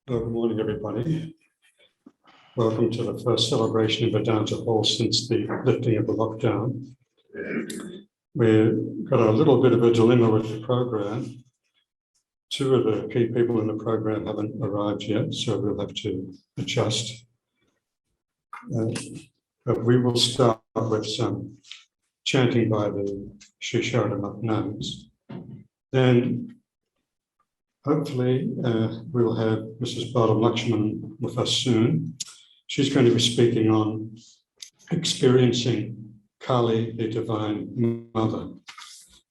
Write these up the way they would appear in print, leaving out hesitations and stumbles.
Good morning, everybody. Welcome to the first celebration of Vedanta Hall since the lifting of the lockdown. We've got a little bit of a dilemma with the program. Two of the key people in the program haven't arrived yet, so we'll have to adjust. But we will start with some chanting by the Sarada Nuns. Then hopefully, we'll have Mrs. Balam Lakshmanam with us soon. She's going to be speaking on experiencing Kali, the Divine Mother.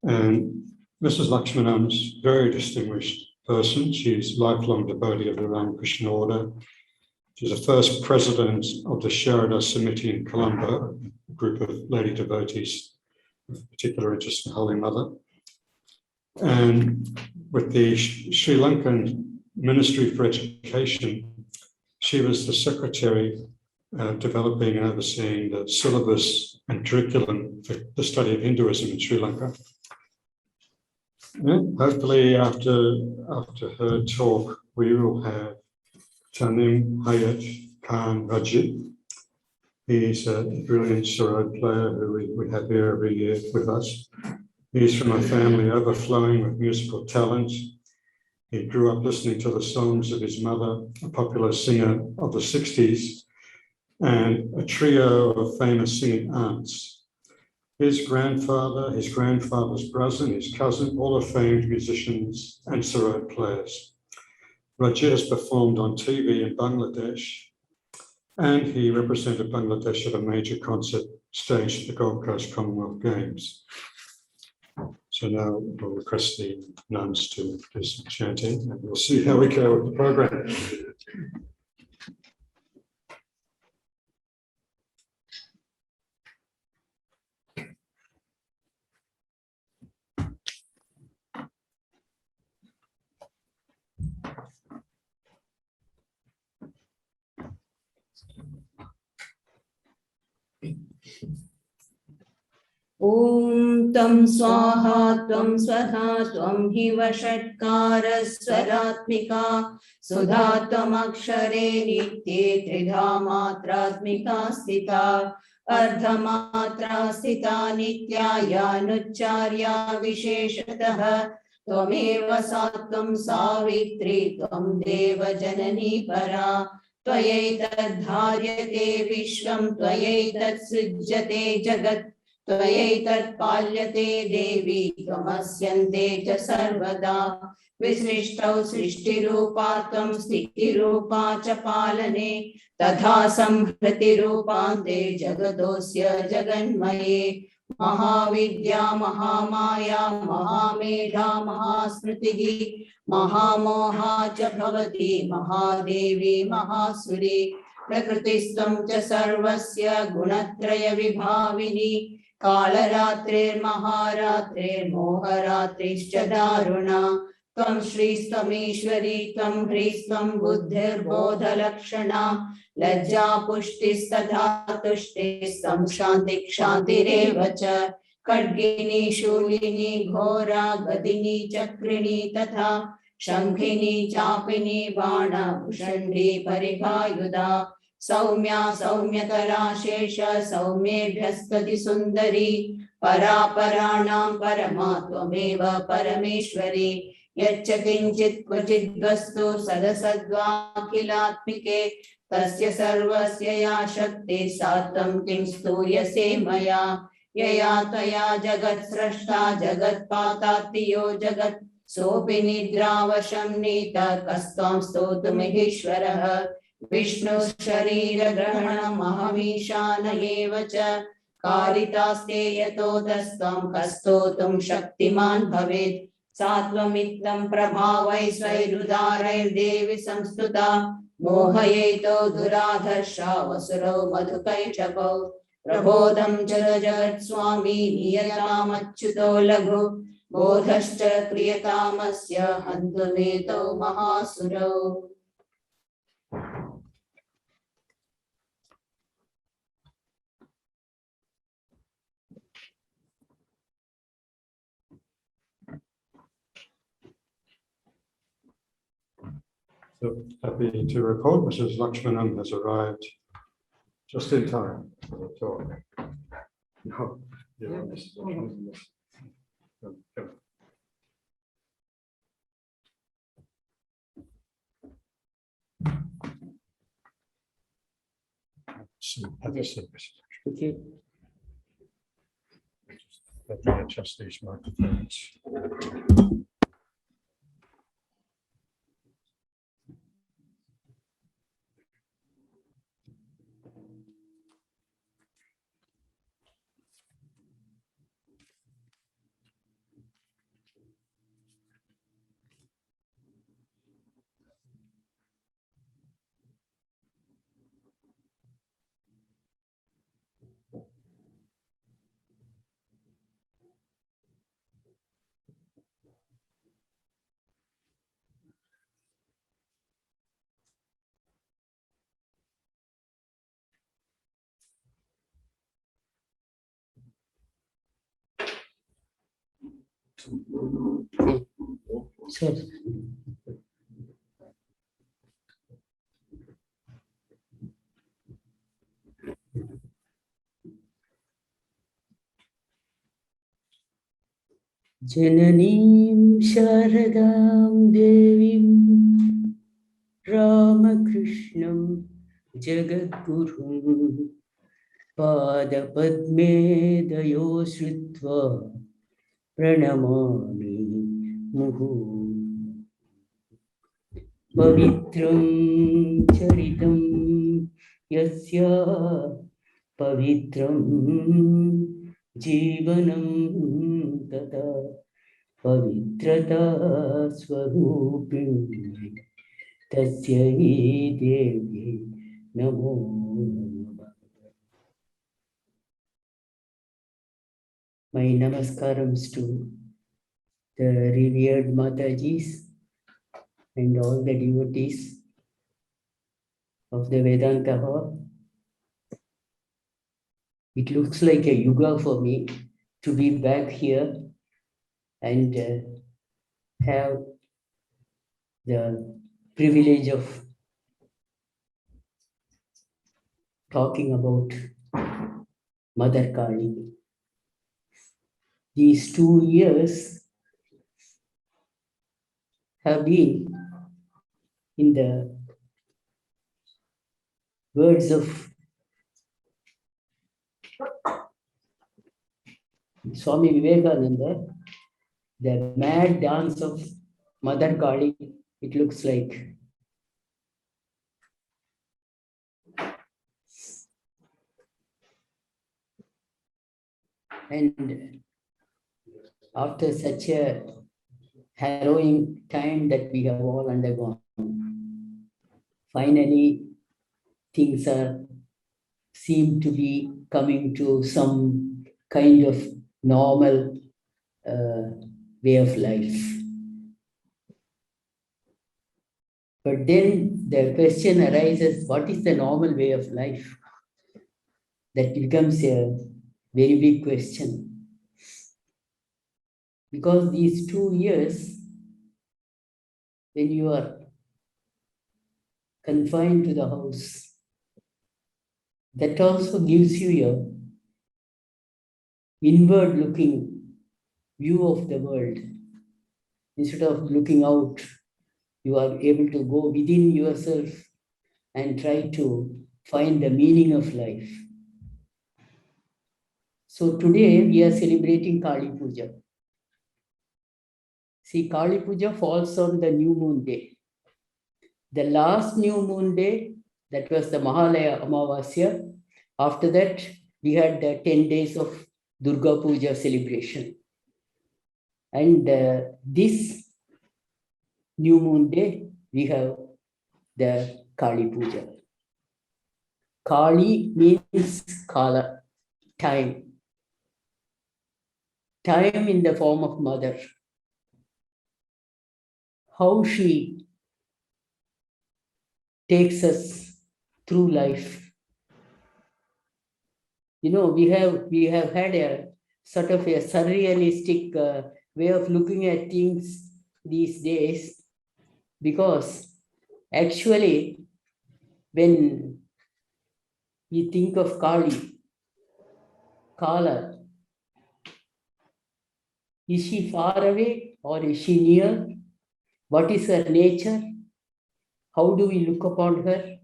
And Mrs. Lakshmanam's a very distinguished person. She's a lifelong devotee of the Ramakrishna order. She's the first president of the Sarada Samiti in Colombo, a group of lady devotees with particular interest in Holy Mother. And with the Sri Lankan Ministry for Education, she was the secretary developing and overseeing the syllabus and curriculum for the study of Hinduism in Sri Lanka. And hopefully after her talk, we will have Tanim, Hayat, Rajit. He's a brilliant Sarod player who we have here every year with us. He's from a family overflowing with musical talent. He grew up listening to the songs of his mother, a popular singer of the 60s, and a trio of famous singing aunts. His grandfather, his grandfather's brother, and his cousin, all are famed musicians and Sarod players. Rajit has performed on TV in Bangladesh, and he represented Bangladesh at a major concert staged at the Gold Coast Commonwealth Games. So now we'll request the nuns to do some chanting, and we'll see how we go with the program. Om tam swaha tvam swaha tvam hiva shatkara swaratmika sudha tvam akshare nitye tridha matratmika stita ardha matra stita nityaya nucharya visheshatah tvameva satvam savitri tvam deva janani para tvayaitat dharyate vishvam tvayaitat srijyate jagat त्वयैतत् पाल्यते देवी त्वमस्यन्ते च सर्वदा विसृष्टौ सृष्टिरूपा त्वं स्थितिरूपा च पालने तथा संहृतिरूपान्ते जगतोऽस्य जगन्मये महाविद्या महामाया महामेधा महास्मृतिः महामोहा च भवति महादेवी महासुरी प्रकृतिस्त्वं च सर्वस्य गुणत्रय विभाविनी कालरात्रिर्महारात्रिर्मोहरात्रिश्च दारुणा त्वं श्रीस्त्वमीश्वरी त्वं ह्रीस्त्वं बुद्धिर्बोधलक्षणा लज्जा पुष्टिस्तथा तुष्टिस्त्वं शान्तिक्षान्तिरेव च खड्गिनी शूलिनी घोरा गदिनी चक्रिणी तथा शंखिनी चापिनी बाण भुषण्डी परिघायुधा सौम्या सौम्यतरा शेष सौम्येभ्यस्तति सुंदरी परापराणां परमा त्वमेव परमेश्वरी यच्च किंचित् क्वचिद् वस्तु सदसद्वाखिलात्मिके तस्य सर्वस्य या शक्तिः सा त्वं किं स्तूयसे मया यया त्वया जगत् स्रष्टा जगत्पातात्तियो जगत् सोऽपि निद्रावशं नीतः कस्त्वं स्तोतुमिहीश्वरः विष्णु शरीर ग्रहणमहमीशान एव च कारितास्ते यतोदस्त्वं कस्तोतुं शक्तिमान् भवेत् सात्वमित्तं प्रभावैश्वैरुदारैर्देवि संस्तुता मोहयेतो दुराधर्षा वसुरो मधुकैटभौ प्रबोधं च जगत्स्वामी नियतामच्युतो लघु बोधश्च क्रियतामस्य हन्तुमेतो महासुरौ So happy to report Mrs. Lakshmanam has arrived just in time for the talk. No, you're Mrs. Lakshmanam. Have a seat, Mrs. Okay. Let me adjust these microphones. Sir. Jananim Sharadam Devim Ramakrishnam Jagadgurum Padapadme Dayo Sritva Pranamami Muhu Pavitram Charitam Yasya Pavitram Jivanam Tata Pavitrata Swarupini Tasya Devi Namo. My namaskarams to the revered Matajis and all the devotees of the Vedanta hall. It looks like a yuga for me to be back here and have the privilege of talking about Mother Kali. These 2 years have been, in the words of Swami Vivekananda, the mad dance of Mother Kali, it looks like. And after such a harrowing time that we have all undergone, finally things seem to be coming to some kind of normal way of life. But then the question arises, what is the normal way of life? That becomes a very big question. Because these 2 years, when you are confined to the house, that also gives you a inward looking view of the world. Instead of looking out, you are able to go within yourself and try to find the meaning of life. So today we are celebrating Kali Puja. See, Kali Puja falls on the new moon day. The last new moon day, that was the Mahalaya Amavasya. After that, we had the 10 days of Durga Puja celebration. And this new moon day, we have the Kali Puja. Kali means Kala, time. Time in the form of mother. How she takes us through life. You know, we have had a sort of a surrealistic way of looking at things these days, because Actually, when we think of Kali, Kala, is she far away or is she near? What is her nature? How do we look upon her?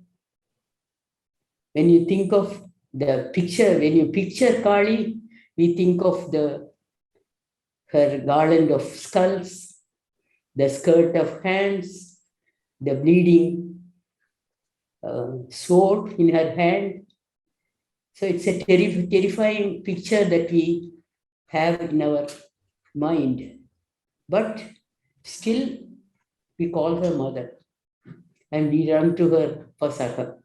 When you think of the picture, when you picture Kali, we think of her garland of skulls, the skirt of hands, the bleeding sword in her hand. So it's a terrifying picture that we have in our mind. But still, we call her mother and we run to her for succor.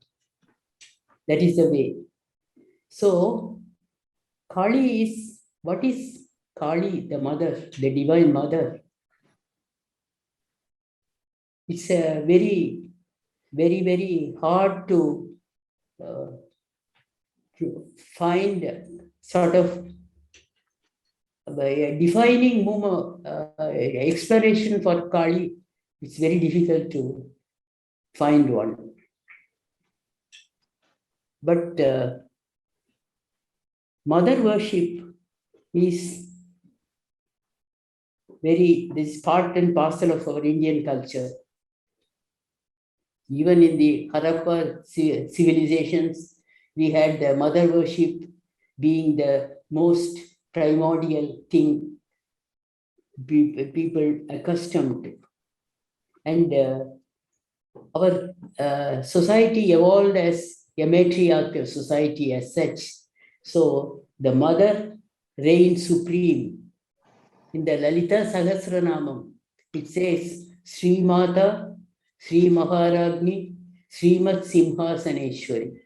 That is the way. So, Kali is, what is Kali, the mother, the divine mother? It's a very, very, very hard to find sort of a defining explanation for Kali. It's very difficult to find one. But mother worship is this part and parcel of our Indian culture. Even in the Harappa civilizations, we had the mother worship being the most primordial thing people accustomed to. And our society evolved as a matriarchal society as such. So the mother reigns supreme. In the Lalita Sahasranamam, it says, Sri Mata, Sri Maharagni, Srimat Simhasaneshwari.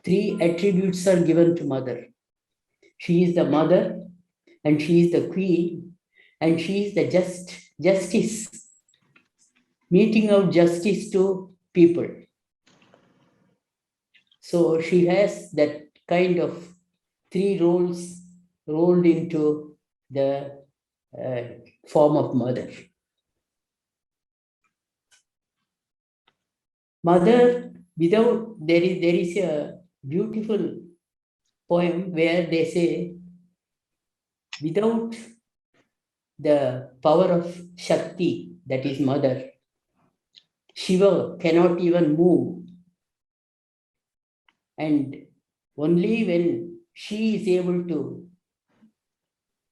3 attributes are given to mother. She is the mother, and she is the queen, and she is the justice, meting out justice to people. So she has that kind of 3 roles rolled into the form of mother. Mother, there is a beautiful poem where they say, without the power of Shakti, that is mother, Shiva cannot even move. And only when she is able to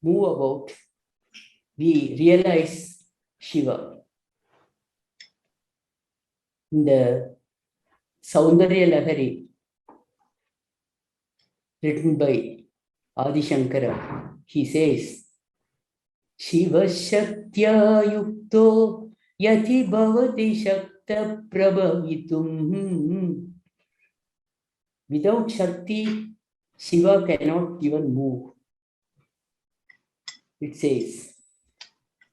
move about, we realize Shiva. In the Saundarya Lahari, written by Adi Shankara, he says, Shiva Shaktya Yukto Yati Bhavati Shakta Prabhavitum. Without Shakti, Shiva cannot even move. It says,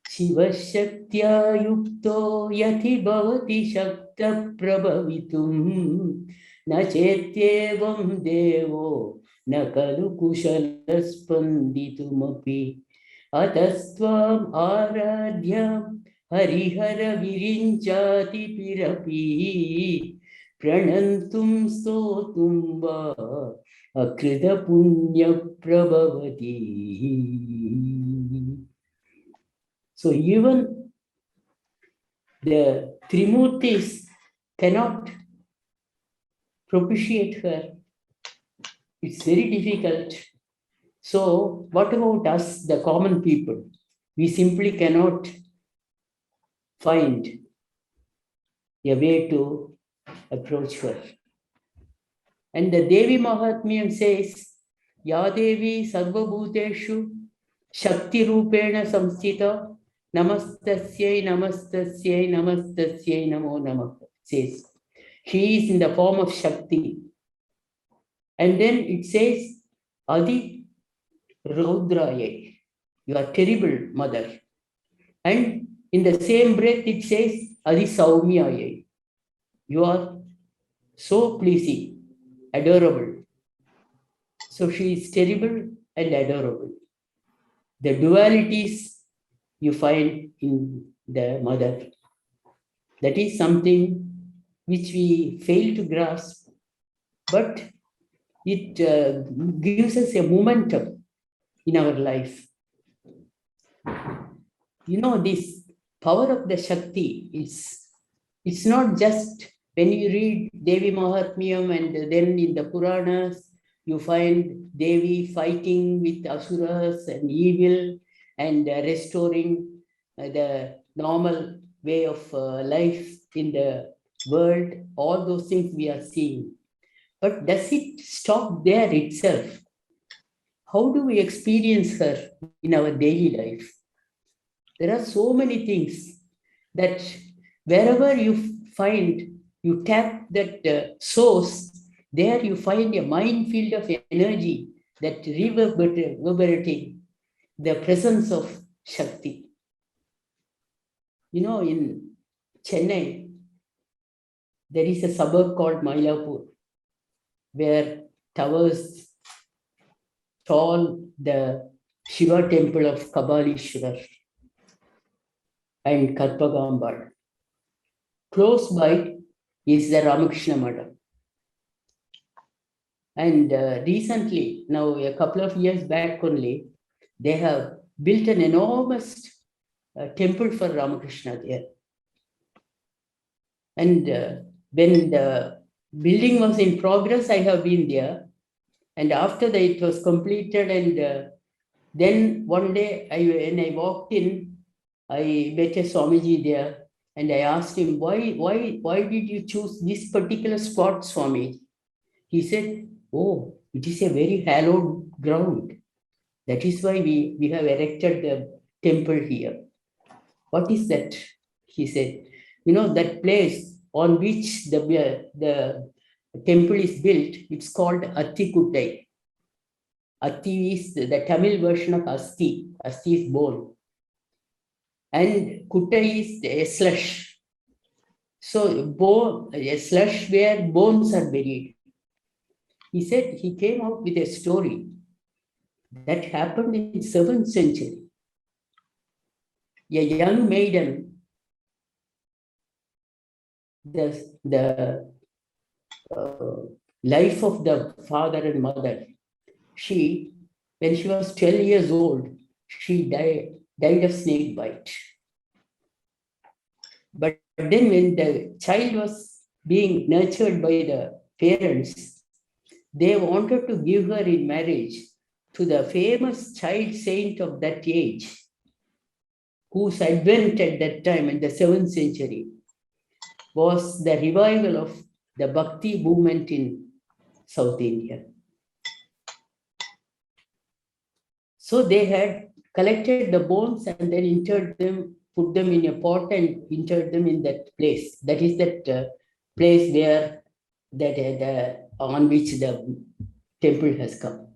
Shiva Shaktya Yukto Yati Bhavati Shakta Prabhavitum Na Chetyevam Devo Na Kalu Kushala Spanditumapi Atastvam Aradhyam Harihara Virinchati Pirapi Pranantum Stotum Va Akrita Punya Prabhavati. So even the Trimurtis cannot propitiate her. It's very difficult. So what about us, the common people? We simply cannot find a way to approach her. And the Devi Mahatmyam says, Ya Devi Sarva Bhuteshu Shakti Rupena Samstita Namastasyai Namastasyai Namastasyai Namo Namah, says. She is in the form of Shakti. And then it says, Adi Raudraye, you are terrible mother. And in the same breath it says, Adi Saumyaye, you are so pleasing, adorable. So she is terrible and adorable. The dualities you find in the mother. That is something which we fail to grasp, but it gives us a momentum in our life. You know, this power of the Shakti, it's not just when you read Devi Mahatmyam and then in the Puranas, you find Devi fighting with asuras and evil and restoring the normal way of life in the world. All those things we are seeing. But does it stop there itself? How do we experience her in our daily life? There are so many things that wherever you find, you tap that source, there you find a minefield of energy that reverberating the presence of Shakti. You know, in Chennai, there is a suburb called Mylapore, where towers tall the Shiva temple of Kabalish and Karpagambal. Close by is the Ramakrishna Mada. And recently, now a couple of years back only, they have built an enormous temple for Ramakrishna there. And when the building was in progress, I have been there. And after that, it was completed. And then one day, when I walked in, I met a Swamiji there. And I asked him, why did you choose this particular spot, Swami? He said, oh, it is a very hallowed ground. That is why we have erected the temple here. What is that? He said, you know, that place on which the temple is built, it's called Attikuttai. Atti is the Tamil version of Asti. Asti is bone. And Kuttai is a slush. So a slush where bones are buried. He said he came out with a story that happened in 7th century. A young maiden, the life of the father and mother, when she was 12 years old, she died of snake bite. But then when the child was being nurtured by the parents, they wanted to give her in marriage to the famous child saint of that age, whose advent at that time in the 7th century was the revival of the Bhakti movement in South India. So they had collected the bones and then interred them, put them in a pot and interred them in that place. That is that place where on which the temple has come.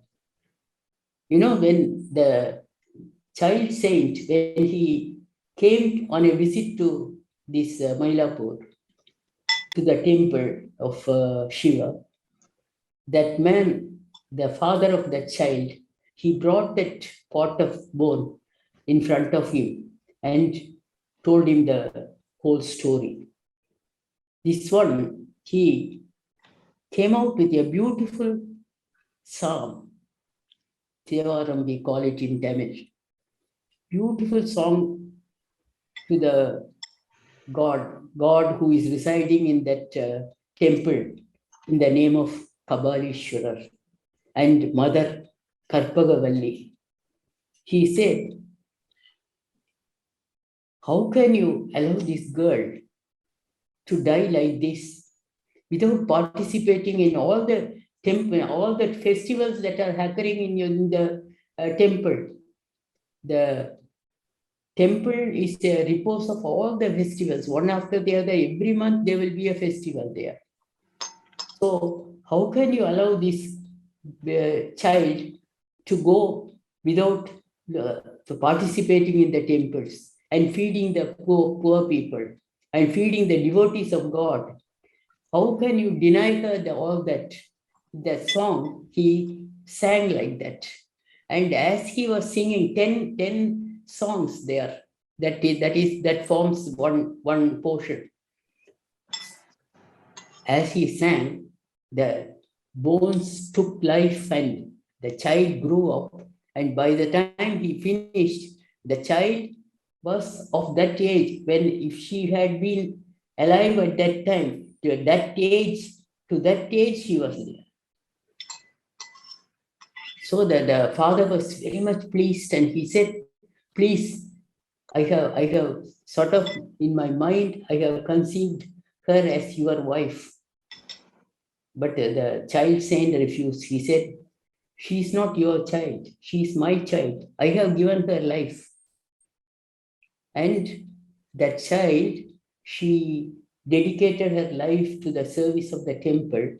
You know, when the child saint, when he came on a visit to this Mylapore, to the temple of Shiva, that man, the father of that child, he brought that pot of bone in front of him and told him the whole story. This one, he came out with a beautiful psalm. Thevaram, we call it in Tamil. Beautiful song to the God who is residing in that temple in the name of Kabalishwarar and Mother Karpagavalli. He said, how can you allow this girl to die like this without participating in all the temple, all the festivals that are occurring in the temple? The temple is the repose of all the festivals, one after the other. Every month there will be a festival there. So how can you allow this child to go without participating in the temples and feeding the poor people and feeding the devotees of God? How can you deny her all that? The song, he sang like that. And as he was singing 10 songs there, that forms one portion. as he sang, the bones took life and the child grew up. And by the time he finished, the child was of that age when if she had been alive at that time, to that age she was there. So that the father was very much pleased and he said, please, I have sort of in my mind, I have conceived her as your wife. But the child saint refused. He said, she is not your child. She is my child. I have given her life. And that child, she dedicated her life to the service of the temple.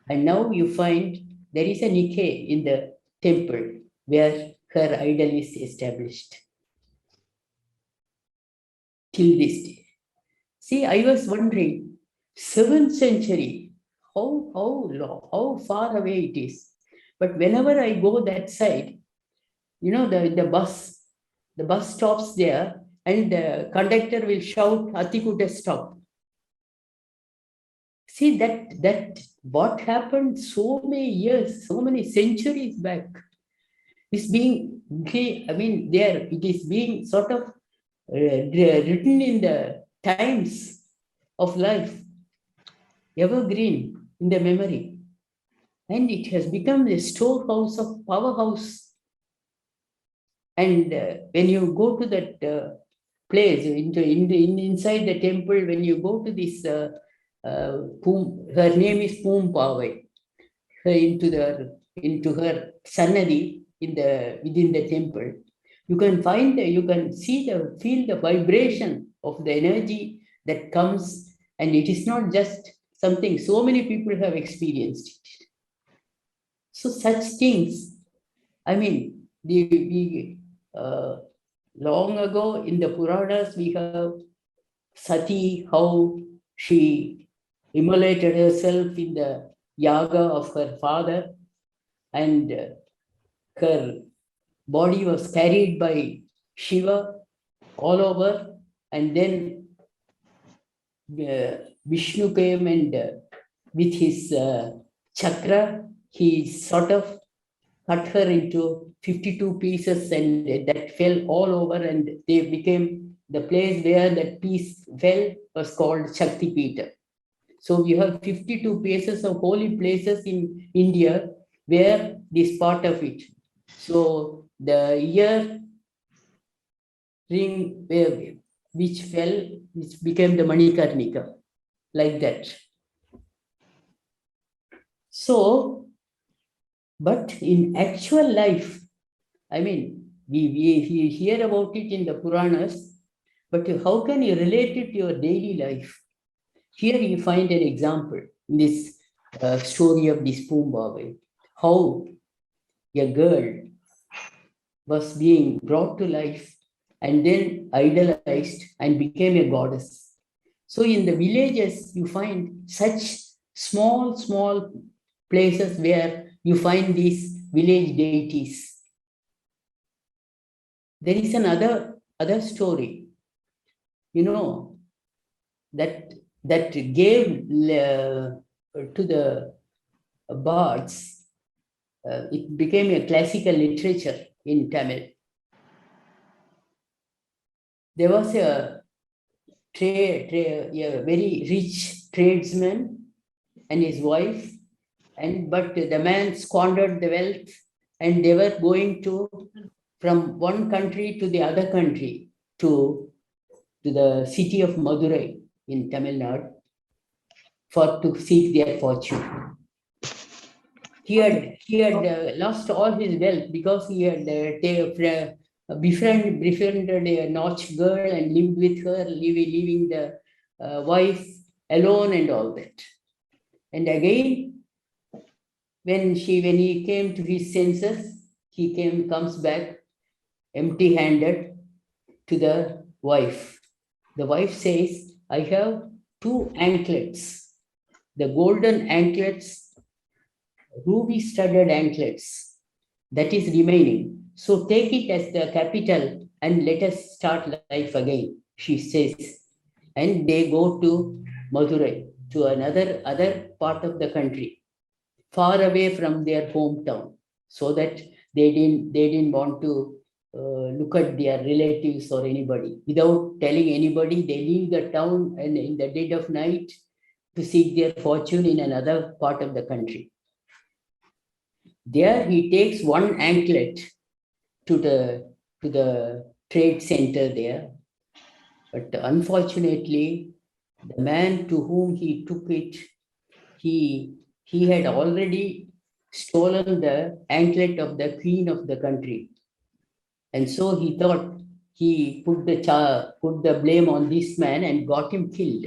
And now you find there is a Nikkei in the temple where her idol is established. Till this day. See, I was wondering, 7th century, how far away it is. But whenever I go that side, the bus stops there and the conductor will shout, Atikute stop. See that what happened so many years, so many centuries back is being, it is being sort of written in the times of life, evergreen in the memory. And it has become a storehouse of powerhouse. And when you go to that place, inside the temple, when you go to this, her name is Pavai, into her Sannadi within the temple, you can feel the vibration of the energy that comes, and it is not just something so many people have experienced it. So such things, long ago in the Puranas, we have Sati, how she immolated herself in the yaga of her father, and her body was carried by Shiva all over, and then Vishnu came and with his chakra, he sort of cut her into 52 pieces, and that fell all over, and they became the place where that piece fell was called Shakti Pita. So we have 52 places of holy places in India where this part of it. So the ear ring which fell, which became the Manikarnika, like that. So, but in actual life, we hear about it in the Puranas, but how can you relate it to your daily life? Here you find an example in this story of this Pumbavai, how a girl was being brought to life and then idolized and became a goddess. So in the villages, you find such small places where you find these village deities. There is another story, that gave to the bards, it became a classical literature in Tamil. There was a very rich tradesman and his wife, but the man squandered the wealth, and they were going from one country to the other country, to the city of Madurai in Tamil Nadu to seek their fortune. He had lost all his wealth because he had befriended a Notch girl and lived with her, leaving the wife alone and all that. And again, when he came to his senses, he comes back empty-handed to the wife. The wife says, I have 2 anklets, the golden anklets, ruby-studded anklets, that is remaining. So take it as the capital and let us start life again, she says. And they go to Madurai to other part of the country, far away from their hometown, so that they didn't want to look at their relatives or anybody. Without telling anybody, they leave the town and in the dead of night to seek their fortune in another part of the country. There he takes one anklet to the trade center there. But unfortunately, the man to whom he took it, he had already stolen the anklet of the queen of the country. And so he thought he put the blame on this man and got him killed.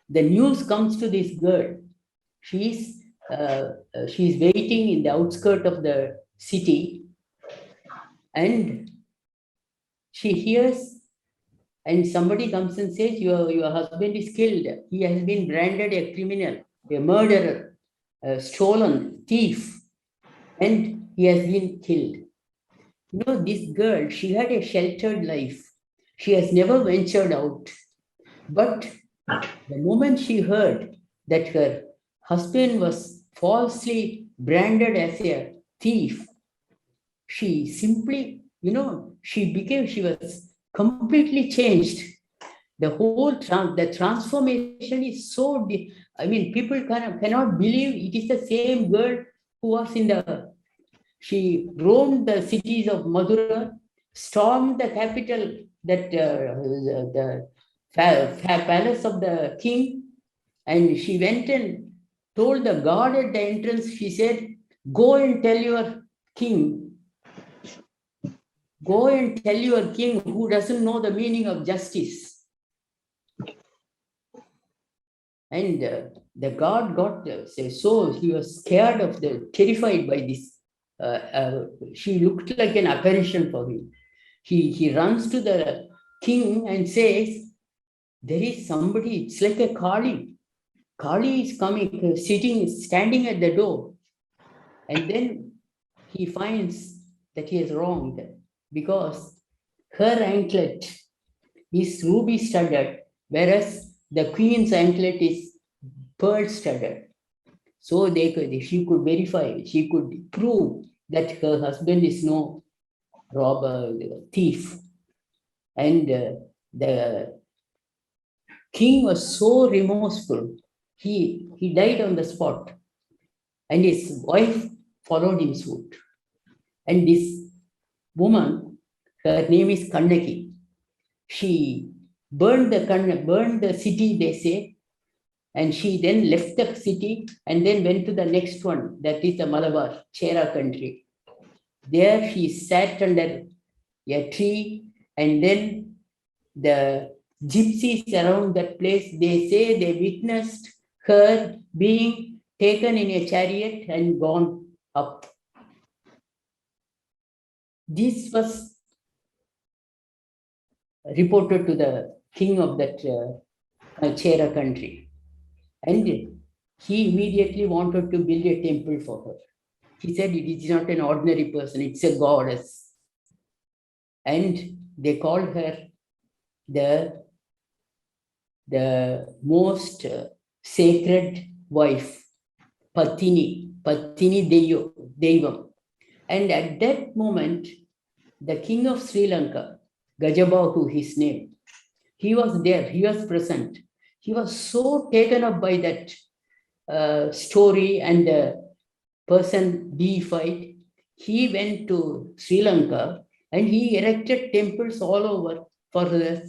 The news comes to this girl. She's waiting in the outskirts of the city, and she hears, and somebody comes and says, your husband is killed. He has been branded a criminal, a murderer, a stolen thief, and he has been killed. You know, this girl, she had a sheltered life. She has never ventured out. But the moment she heard that her husband was falsely branded as a thief, she simply, she was completely changed. The whole the transformation is so deep. I mean, people cannot believe it is the same girl who was she roamed the cities of Madura, stormed the capital, the palace of the king, and she went and told the guard at the entrance, she said, go and tell your king who doesn't know the meaning of justice. And the guard so he was scared terrified by this. She looked like an apparition for him. He runs to the king and says, there is somebody, it's like a Kali. Kali is coming, standing at the door. And then he finds that he is wrong, because her anklet is ruby studded, whereas the queen's anklet is pearl studded. So she could verify, she could prove that her husband is no robber, thief. And the king was so remorseful. He died on the spot, and his wife followed him suit. And this woman, her name is Kannaki. She burned the city, they say, and she then left the city and then went to the next one, that is the Malabar, Chera country. There she sat under a tree, and then the gypsies around that place, they say they witnessed her being taken in a chariot and gone up. This was reported to the king of that Chera country. And he immediately wanted to build a temple for her. He said it is not an ordinary person, it's a goddess. And they called her the most sacred wife, Patini Devam. And at that moment, the king of Sri Lanka, Gajabahu, his name, he was there, he was present. He was so taken up by that story and the person deified. He went to Sri Lanka and he erected temples all over for her.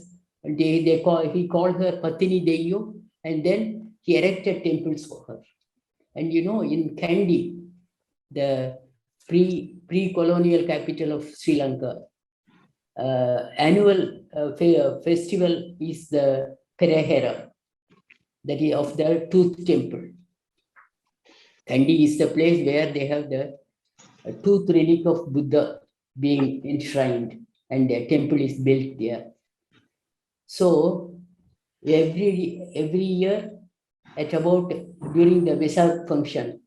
He called her Patini Deyo, and then he erected temples for her. And in Kandy, the pre-colonial capital of Sri Lanka, annual festival is the Perahera, that is of the tooth temple. Kandy is the place where they have the tooth relic of Buddha being enshrined, and the temple is built there. So every year, at about during the Vesak function,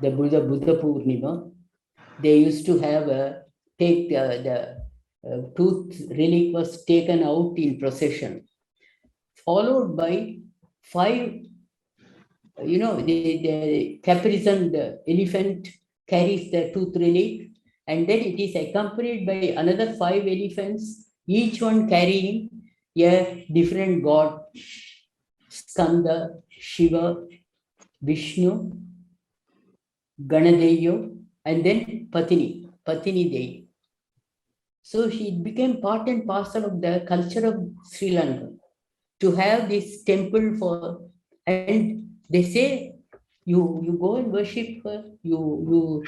the Buddha Purnima, they used to have take the tooth relic was taken out in procession followed by 5, the caparisoned elephant carries the tooth relic, and then it is accompanied by another 5 elephants, each one carrying a different god: Skanda, Shiva, Vishnu, Ganadeyo, and then Patini Devi. So she became part and parcel of the culture of Sri Lanka to have this temple for, and they say you go and worship her, you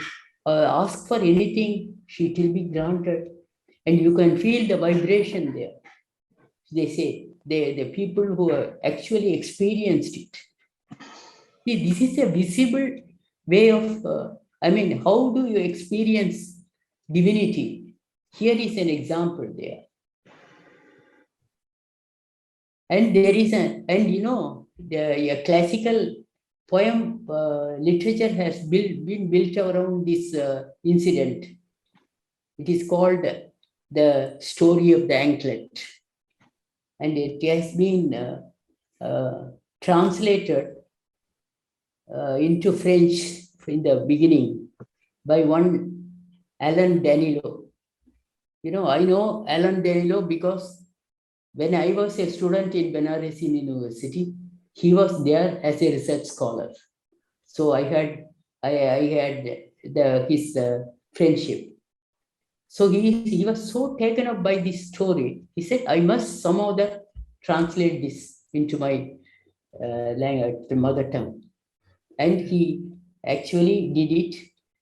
ask for anything, it will be granted, and you can feel the vibration there. They say the people who have actually experienced it. See, this is a visible way of, how do you experience divinity? Here is an example there. And there is a classical poem literature has been built around this incident. It is called The Story of the Anklet. And it has been translated into French in the beginning by one Alan Danilo. I know Alan Danilo because when I was a student in Benares University, he was there as a research scholar. So I had his friendship. So he was so taken up by this story. He said, I must somehow translate this into my language, the mother tongue. And he actually did it.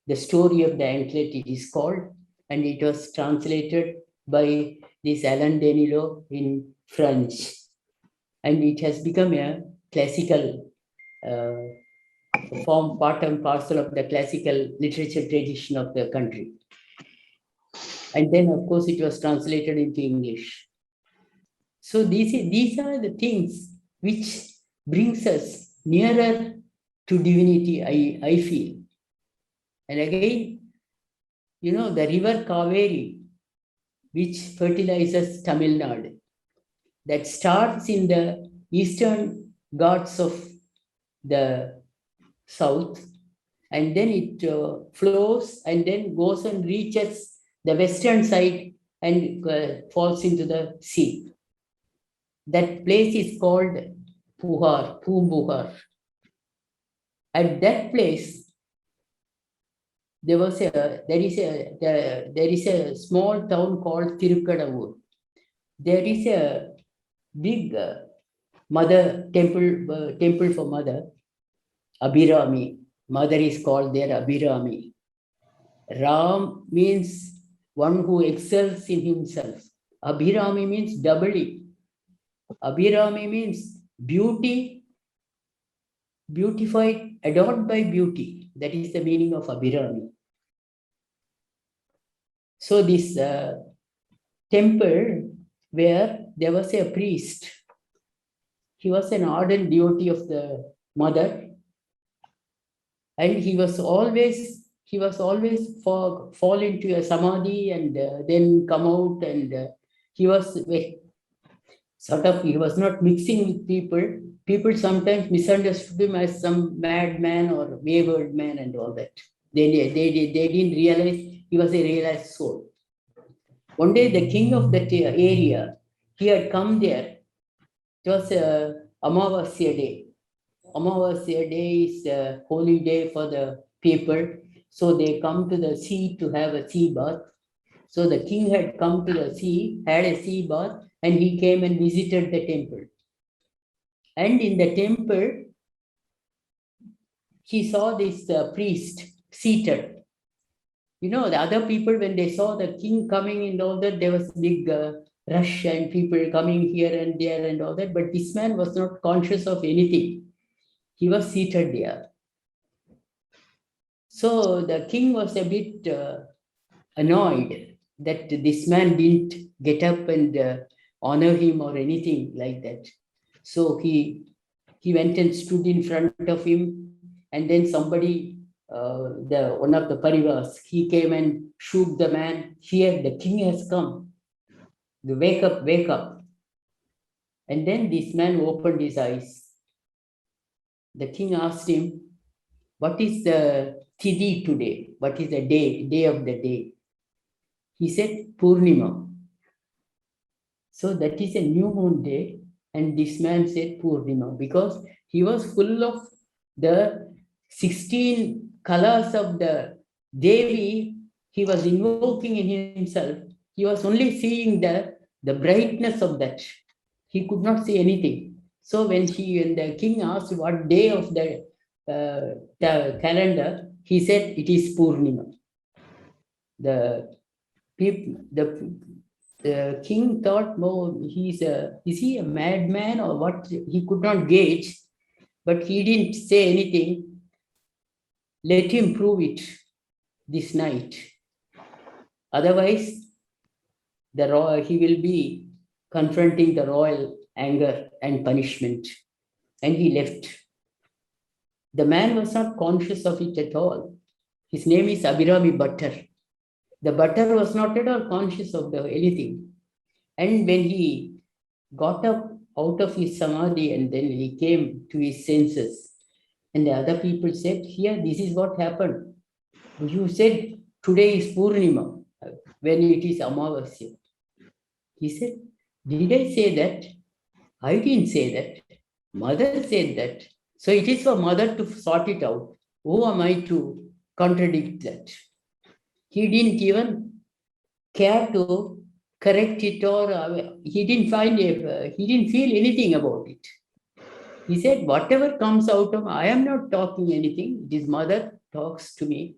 The Story of the Anklet, it is called, and it was translated by this Alan Danilo in French. And it has become a classical form, part and parcel of the classical literature tradition of the country. And then, of course, it was translated into English. So these are the things which brings us nearer to divinity, I feel. And again, the river Kaveri, which fertilizes Tamil Nadu, that starts in the eastern Ghats of the south, and then it flows and then goes and reaches the western side and falls into the sea. That place is called Puja. At that place, there is a small town called Tirukadavur. There is a big mother temple for mother, Abhirami. Mother is called there Abhirami. Ram means one who excels in himself. Abhirami means doubly. Abhirami means beauty, beautified, adored by beauty. That is the meaning of Abhirami. So this temple where there was a priest, he was an ardent devotee of the mother, and he was always fall into a samadhi and then come out, and he was not mixing with people. People sometimes misunderstood him as some madman or wayward man and all that. They didn't realize he was a realized soul. One day, the king of that area, he had come there. It was Amavasya day. Amavasya day is a holy day for the people. So they come to the sea to have a sea bath. So the king had come to the sea, had a sea bath, and he came and visited the temple. And in the temple, he saw this priest seated. The other people, when they saw the king coming and all that, there was big rush and people coming here and there and all that. But this man was not conscious of anything. He was seated there. So the king was a bit annoyed that this man didn't get up and honor him or anything like that. So he went and stood in front of him, and then somebody, one of the parivas, he came and shook the man. Here, the king has come. Wake up, wake up. And then this man opened his eyes. The king asked him, what is the Tithi today? What is the day of the day? He said, Purnima. So that is a new moon day. And this man said Purnima because he was full of the 16 colors of the Devi. He was invoking in himself. He was only seeing the brightness of that. He could not see anything. So when the king asked what day of the calendar, he said it is Purnima. The king thought, no, is he a madman or what? He could not gauge, but he didn't say anything. Let him prove it this night. Otherwise, he will be confronting the royal anger and punishment. And he left. The man was not conscious of it at all. His name is Abhirami Bhattar. The Bhattar was not at all conscious of anything. And when he got up out of his samadhi and then he came to his senses, and the other people said, here, this is what happened. You said today is Purnima, when it is Amavasya. He said, did I say that? I didn't say that. Mother said that. So it is for mother to sort it out. Who am I to contradict that? He didn't even care to correct it or he didn't feel anything about it. He said, whatever comes out of, I am not talking anything. This mother talks to me.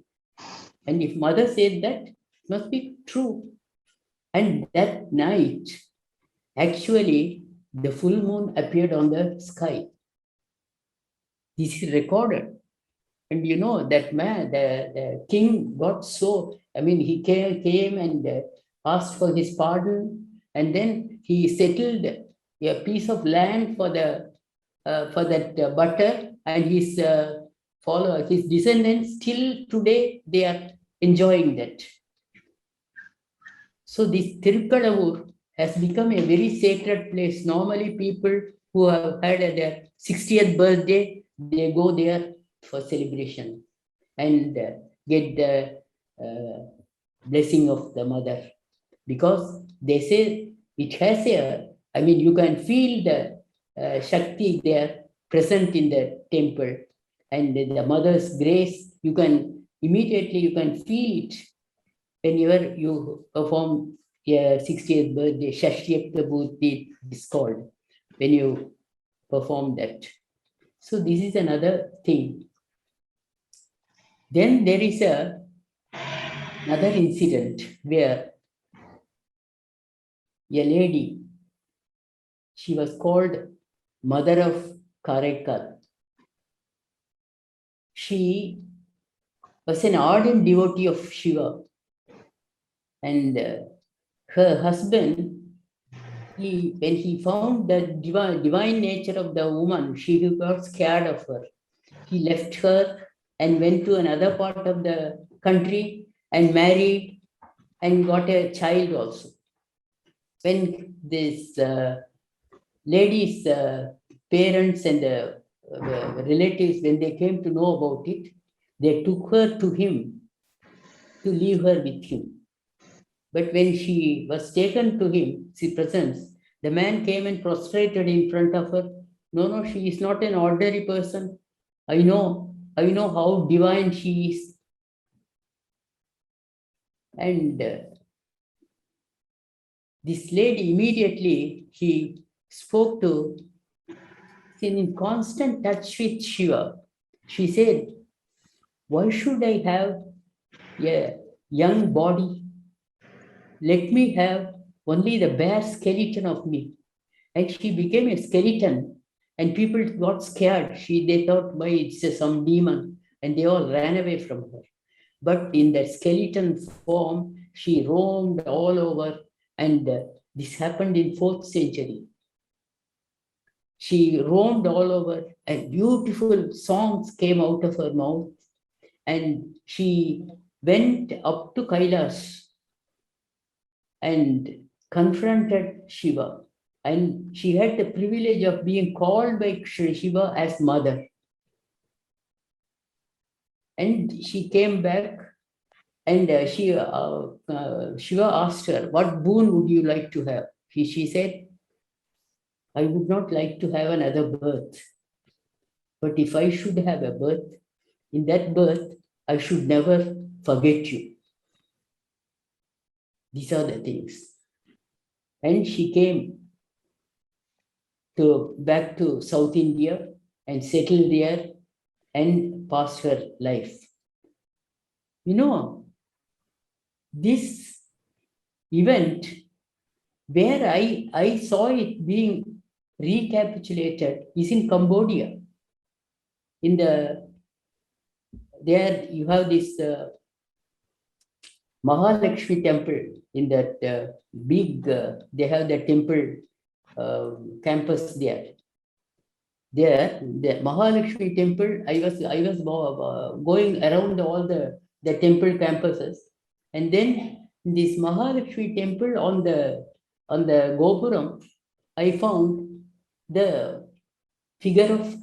And if mother said that, it must be true. And that night, actually, the full moon appeared on the sky. This is recorded. And you know, that man, the king got so, he came and asked for his pardon. And then he settled a piece of land for that Bhattar and his followers, his descendants. Till today, they are enjoying that. So this Tirukadavur has become a very sacred place. Normally, people who have had their 60th birthday, they go there for celebration and get the blessing of the mother. Because they say it has you can feel the Shakti there present in the temple. And the mother's grace, you can feel it whenever you perform your 60th birthday, Shashtiyakta Bhuti is called, when you perform that. So this is another thing. Then there is another incident where a lady, she was called Mother of Karaka. She was an ardent devotee of Shiva. And her husband, when he found the divine nature of the woman, she got scared of her. He left her and went to another part of the country and married and got a child also. When this lady's parents and relatives, when they came to know about it, they took her to him to leave her with him. But when she was taken to him, his presence, the man came and prostrated in front of her. No, she is not an ordinary person. I know how divine she is. And this lady immediately, he spoke to, in constant touch with Shiva. She said, why should I have a young body? Let me have only the bare skeleton of me. And she became a skeleton. And people got scared. They thought, why, it's some demon. And they all ran away from her. But in that skeleton form, she roamed all over. And this happened in 4th century. She roamed all over and beautiful songs came out of her mouth. And she went up to Kailash and confronted Shiva. And she had the privilege of being called by Shri Shiva as mother. And she came back, and Shiva asked her, what boon would you like to have? She said, I would not like to have another birth. But if I should have a birth, in that birth, I should never forget you. These are the things. And she came back to South India and settled there and passed her life. You know, this event where I saw it being recapitulated is in Cambodia. There you have this Mahalakshmi temple in that big, they have the temple campus there. There, the Mahalakshmi temple, I was going around all the temple campuses, and then this Mahalakshmi temple on the Gopuram, I found the figure of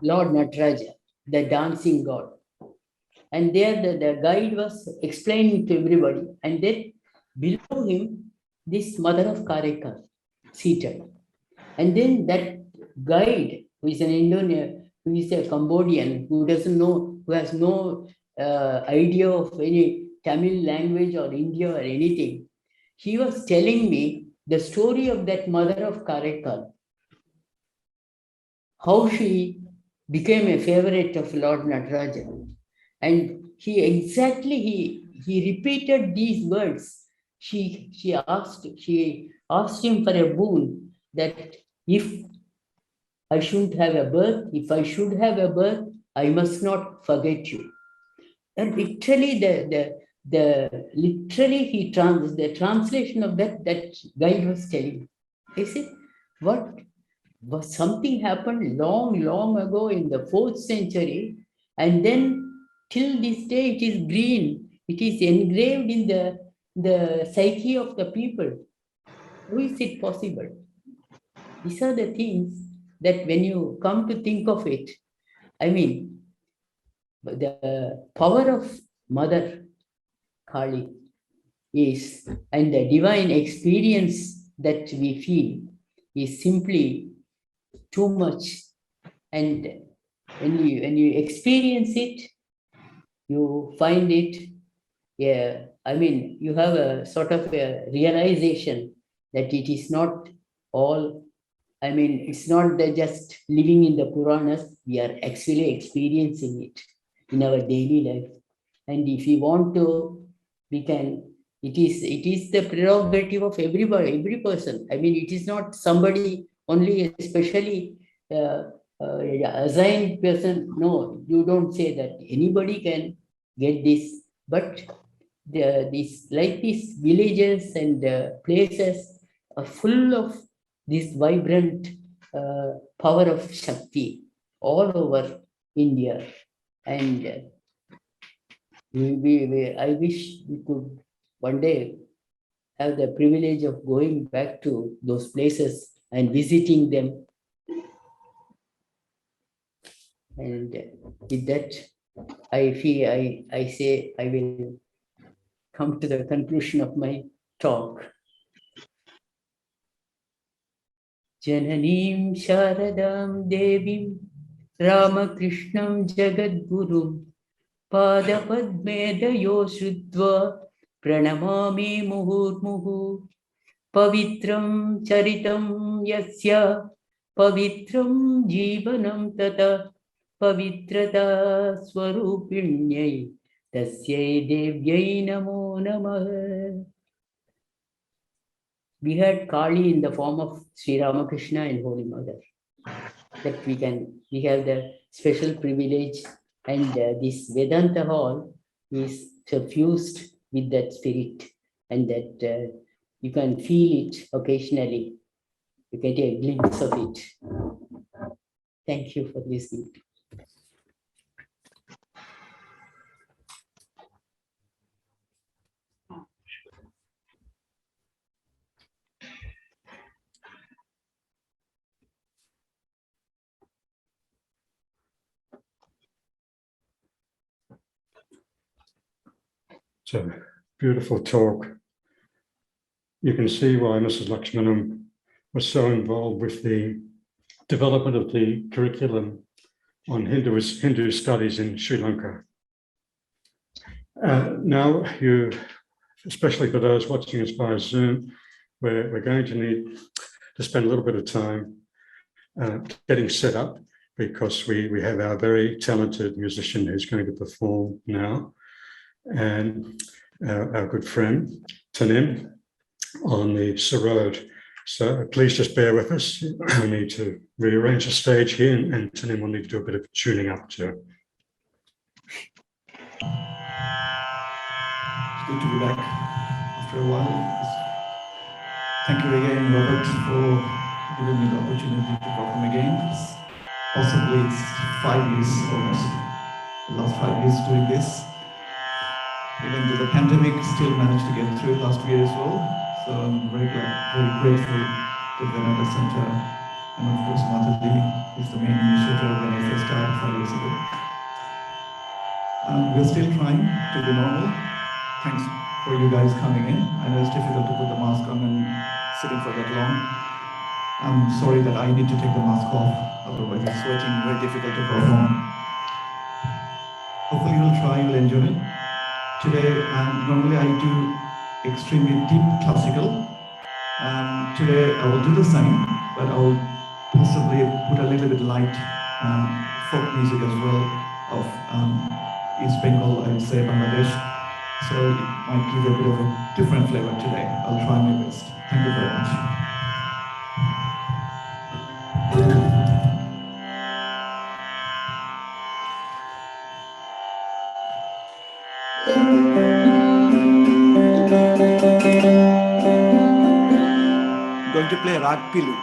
Lord Nataraja, the dancing god. And there the guide was explaining to everybody. And then below him, this mother of Karaka seated. And then that guide, who is an Indonesian, who is a Cambodian, who doesn't know, who has no idea of any Tamil language or India or anything, he was telling me the story of that mother of Karaka, how she became a favorite of Lord Nataraja. And he repeated these words. She asked him for a boon, that if I shouldn't have a birth, if I should have a birth, I must not forget you. And literally the translation of that guide was telling. I said, what was something happened long ago in the 4th century, and then till this day it is green, it is engraved in the psyche of the people. How is it possible? These are the things that when you come to think of it, I mean, the power of Mother Kali is, and the divine experience that we feel is simply too much. And when you experience it, you find it, yeah, I mean, you have a sort of a realization that it is not all, I mean, it's not that just living in the Puranas, we are actually experiencing it in our daily life. And if we want to, we can, it is the prerogative of everybody, every person. I mean, it is not somebody only, especially assigned person. No, you don't say that. Anybody can get this. But these villages and places are full of this vibrant power of Shakti all over India. And I wish we could one day have the privilege of going back to those places and visiting them. And with that, I say I will come to the conclusion of my talk. Jananim Sharadam Devim Ramakrishnam Jagadgurum Padapadmedayo Shrudva Pranamami Muhurmuhu Pavitram Charitam Yasya Pavitram Jivanam Tata Pavitrata Swarupinyai Tasyai Devyai Namo Namah. We had Kali in the form of Sri Ramakrishna and Holy Mother. That we have the special privilege, and this Vedanta hall is suffused with that spirit, and that you can feel it occasionally. You get a glimpse of it. Thank you for listening. It's a beautiful talk. You can see why Mrs. Lakshmanam was so involved with the development of the curriculum on Hindu studies in Sri Lanka. Now, especially for those watching us via Zoom, we're going to need to spend a little bit of time getting set up, because we have our very talented musician who's going to perform now, and our good friend Tanim on the Sarod. So please just bear with us. I need to rearrange the stage here, and Tanim will need to do a bit of tuning up too. It's good to be back after a while. Thank you again, Robert, for giving me the opportunity to perform again. Possibly it's 5 years almost, the last 5 years doing this. Even though the pandemic, still managed to get through last year as well. So I'm very glad, very grateful to the Vedanta Center. And of course, Mataji is the main initiator when I first started 5 years ago. We're still trying to be normal. Thanks for you guys coming in. I know it's difficult to put the mask on and sitting for that long. I'm sorry that I need to take the mask off, otherwise it's sweating, very difficult to perform. Hopefully you'll try, you'll enjoy it. Today, normally I do extremely deep classical. Today I will do the same, but I will possibly put a little bit light folk music as well of East Bengal, I would say Bangladesh. So it might give a bit of a different flavor today. I'll try my best. Thank you very much. I'm going to play Rag Pilu.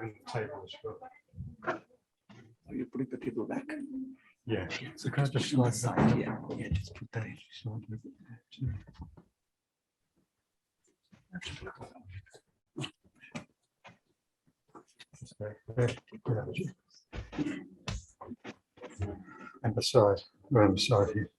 and the table as well. Are you putting the table back? Yeah. So can I just slide side? Yeah, just put that in. And beside, around the side here.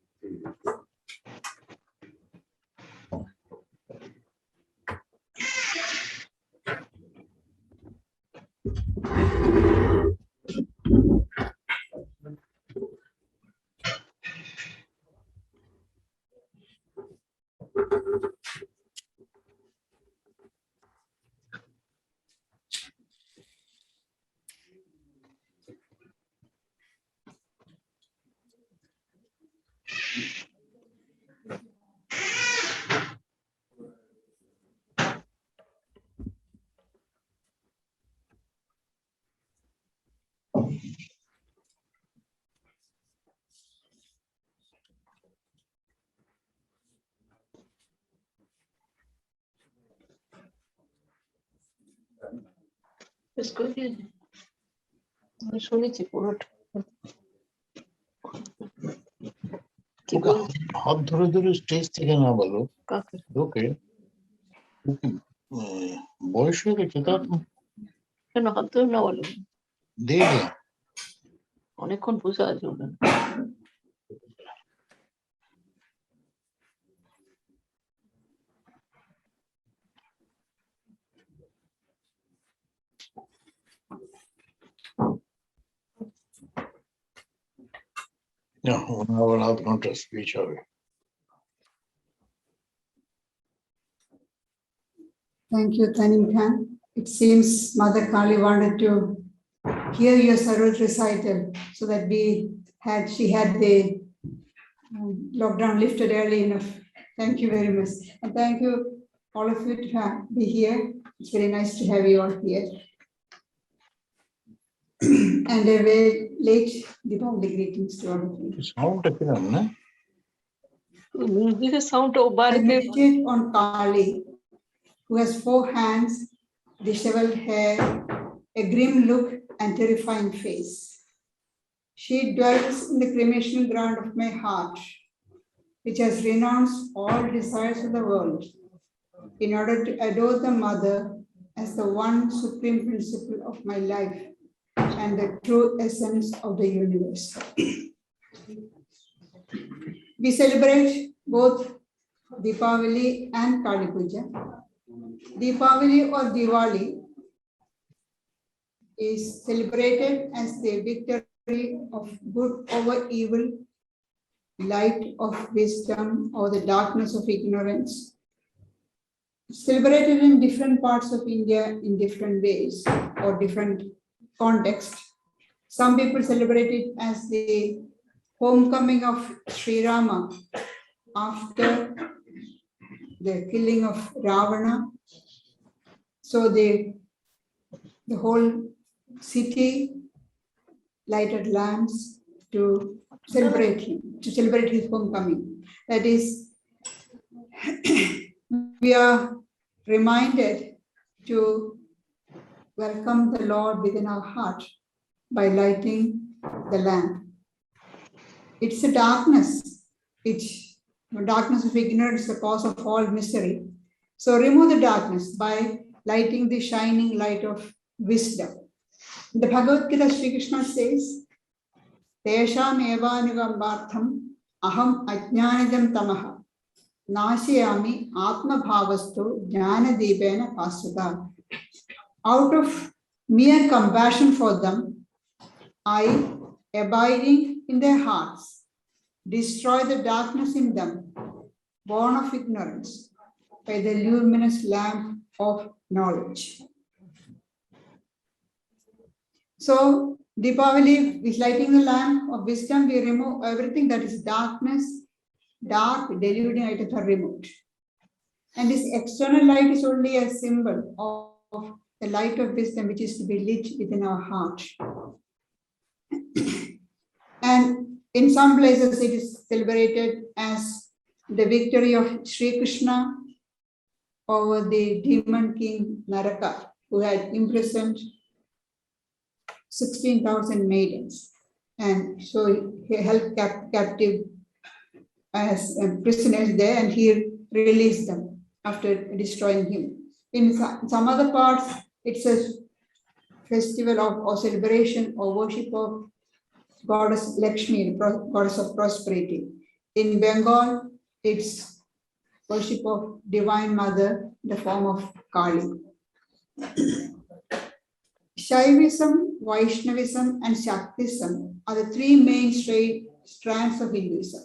শুনেছি পুরোটা হাত ধরে ধরে stage থেকে না বলো কাকে ওকে বয়স হয়ে গেছে তার কেন হাত ধরে না বলো দেখলাম অনেকক্ষণ বসে আছে ওখানে না আবার আধ ঘন্টা স্পিচ হবে Thank you, Tanim Khan. It seems Mother Kali wanted to hear your Sarod recital so that she had the lockdown lifted early enough. Thank you very much. And thank you all of you to be here. It's very nice to have you all here. And a very late Diwali greetings to all of you. সাউন্ডটা কিরম না মিউজিকের sound oh I বাড়িতে meditate on Kali, who has 4 hands, disheveled hair, a grim look, and terrifying face. She dwells in the cremation ground of my heart, which has renounced all desires of the world in order to adore the Mother as the one supreme principle of my life and the true essence of the universe. We celebrate both Deepavali and Kali Puja. Deepavali or Diwali is celebrated as the victory of good over evil, light of wisdom or the darkness of ignorance. Celebrated in different parts of India in different ways or different contexts. Some people celebrate it as the homecoming of Sri Rama after the killing of Ravana. So the whole city lighted lamps to celebrate him, to celebrate his homecoming. That is, we are reminded to welcome the Lord within our heart by lighting the lamp. It's a darkness, darkness of ignorance, the cause of all misery. So remove the darkness by lighting the shining light of wisdom. In the Bhagavad Gita, Sri Krishna says, Tesham evanugambartham aham ajnanidam tamaha nashayami atma bhavastu jnana deepena pasvata. Out of mere compassion for them, I, abiding in their hearts, destroy the darkness in them, born of ignorance, by the luminous lamp of knowledge. So, Deepavali is lighting the lamp of wisdom. We remove everything that is darkness, dark, deluding items are removed. And this external light is only a symbol of the light of wisdom which is to be lit within our heart. And in some places it is celebrated as the victory of Sri Krishna over the demon king Karaka, who had imprisoned 16,000 maidens. And so he held captive as prisoners there, and he released them after destroying him. In some other parts, it's a festival or celebration or worship of goddess Lakshmi, goddess of prosperity. In Bengal, it's worship of Divine Mother in the form of Kali. Shaivism, Vaishnavism, and Shaktism are the three main strands of Hinduism.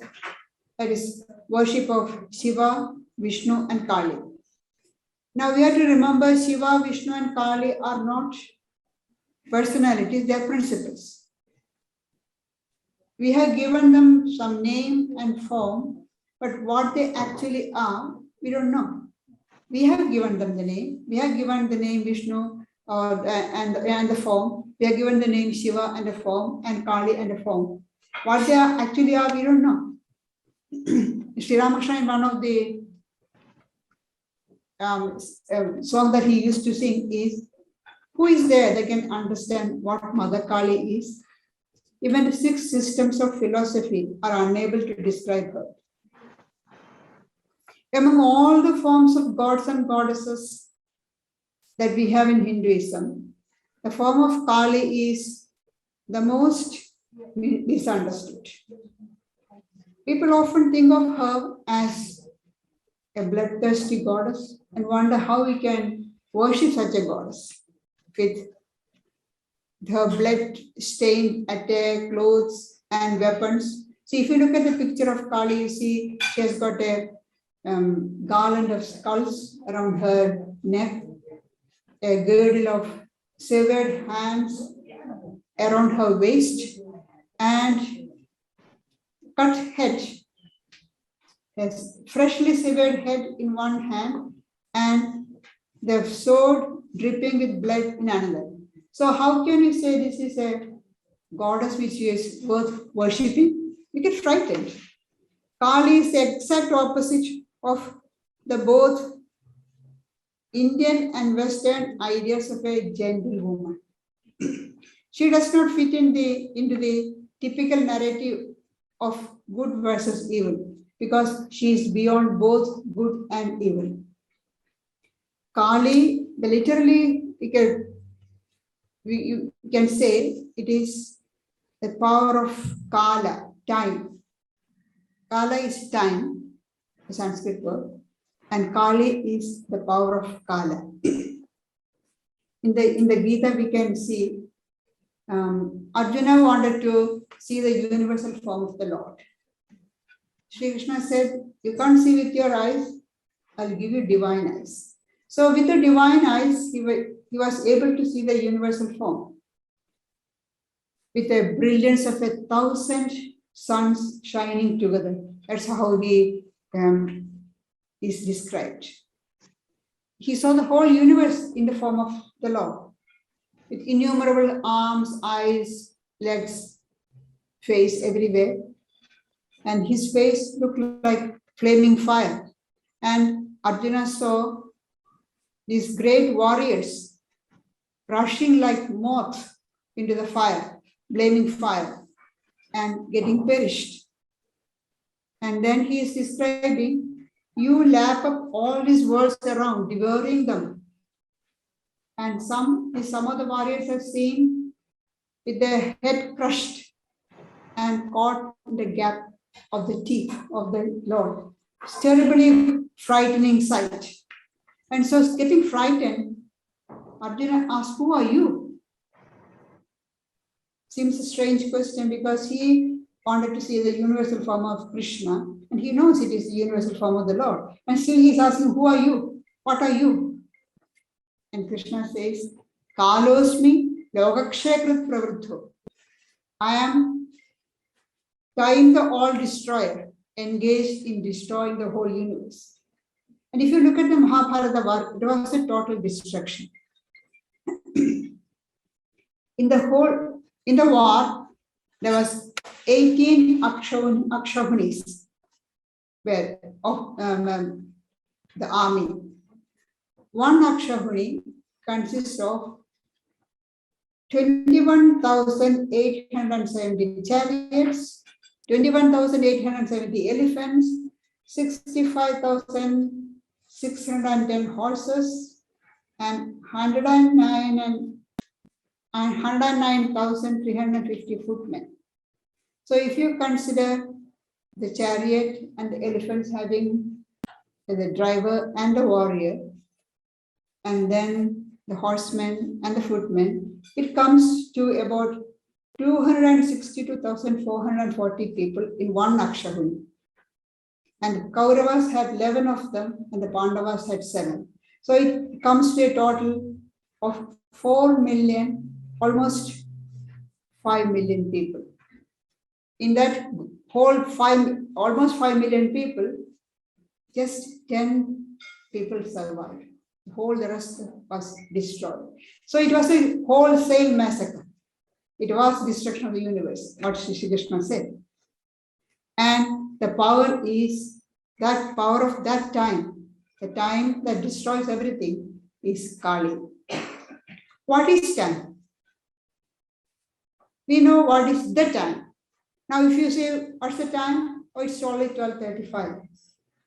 That is worship of Shiva, Vishnu, and Kali. Now we have to remember Shiva, Vishnu, and Kali are not personalities, they are principles. We have given them some name and form, but what they actually are, we don't know. We have given them the name. We have given the name Vishnu and the form. We have given the name Shiva and the form, and Kali and the form. What they actually are, we don't know. Sri Ramakrishna, in one of the song that he used to sing is, who is there that can understand what Mother Kali is? Even the 6 systems of philosophy are unable to describe her. Among all the forms of gods and goddesses that we have in Hinduism, the form of Kali is the most misunderstood. People often think of her as a bloodthirsty goddess and wonder how we can worship such a goddess with her blood-stained attire, clothes, and weapons. See, if you look at the picture of Kali, you see she has got a garland of skulls around her neck, a girdle of severed hands around her waist, and cut head, a freshly severed head in one hand, and the sword dripping with blood in another. So how can you say this is a goddess which is worth worshipping? You get frightened. Kali is the exact opposite of the both Indian and Western ideas of a gentle woman. She does not fit into the typical narrative of good versus evil, because she is beyond both good and evil. Kali, literally, you can say it is the power of Kala, time. Kala is time, the Sanskrit word, and Kali is the power of Kala. In the Gita, we can see Arjuna wanted to see the universal form of the Lord. Shri Krishna said, you can't see with your eyes, I'll give you divine eyes. So with the divine eyes, he was able to see the universal form with the brilliance of 1,000 suns shining together. That's how he is described. He saw the whole universe in the form of the Lord, with innumerable arms, eyes, legs, face everywhere. And his face looked like flaming fire. And Arjuna saw these great warriors rushing like moth into the fire, blaming fire, and getting perished. And then he is describing, you lap up all these worlds around, devouring them. And some of the warriors have seen with their head crushed and caught in the gap of the teeth of the Lord. It's terribly frightening sight. And so getting frightened, Arjuna asked, who are you? Seems a strange question, because he wanted to see the universal form of Krishna, and he knows it is the universal form of the Lord. And still he is asking, who are you? What are you? And Krishna says, Kalosmi Lokakshakrit Pravruddho. I am time the all-destroyer, engaged in destroying the whole universe. And if you look at the Mahabharata war, it was a total destruction. In the war, there was 18 Akshahunis of the army. One Akshahuni consists of 21,870 chariots, 21,870 elephants, 65,610 horses, and 109,350 footmen. So if you consider the chariot and the elephants having the driver and the warrior, and then the horsemen and the footmen, it comes to about 262,440 people in one Akshahuni. And Kauravas had 11 of them, and the Pandavas had 7. So it comes to a total of 4 million, almost 5 million people. In that whole almost 5 million people, just 10 people survived. The rest was destroyed. So it was a wholesale massacre. It was destruction of the universe, what Shri Krishna said. And the power is that power of that time, the time that destroys everything, is Kali. What is time? We know what is the time. Now, if you say, what's the time? Oh, it's only 12:35.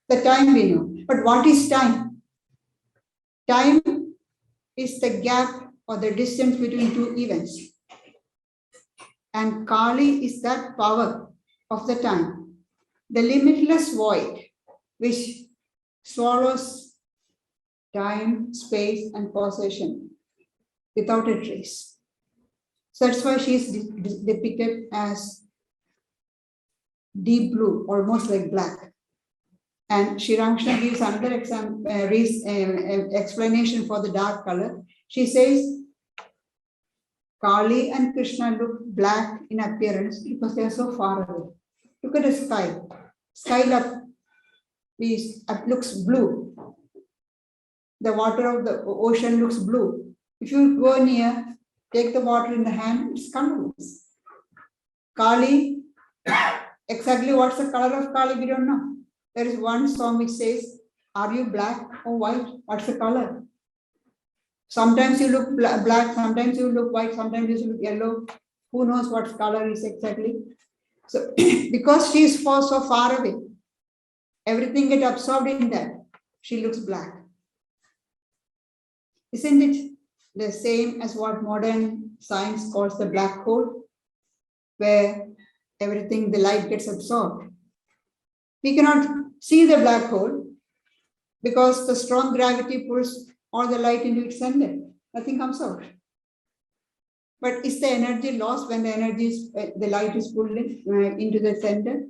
The time we know. But what is time? Time is the gap or the distance between two events. And Kali is that power of the time, the limitless void which swallows time, space, and causation without a trace. So that's why she is depicted as deep blue, almost like black. And Shri Ramakrishna gives another explanation for the dark color. She says, Kali and Krishna look black in appearance because they are so far away. Look at the sky. Sky looks blue. The water of the ocean looks blue. If you go near, take the water in the hand, it's colorless. Kali, exactly what's the color of Kali, we don't know. There is one song which says, are you black or white? What's the color? Sometimes you look black, sometimes you look white, sometimes you look yellow. Who knows what color is exactly? So, because she is so far away, everything gets absorbed in that. She looks black. Isn't it the same as what modern science calls the black hole, where everything, the light gets absorbed? We cannot see the black hole because the strong gravity pulls all the light into its center. Nothing comes out. But is the energy lost when the light is pulled into the center?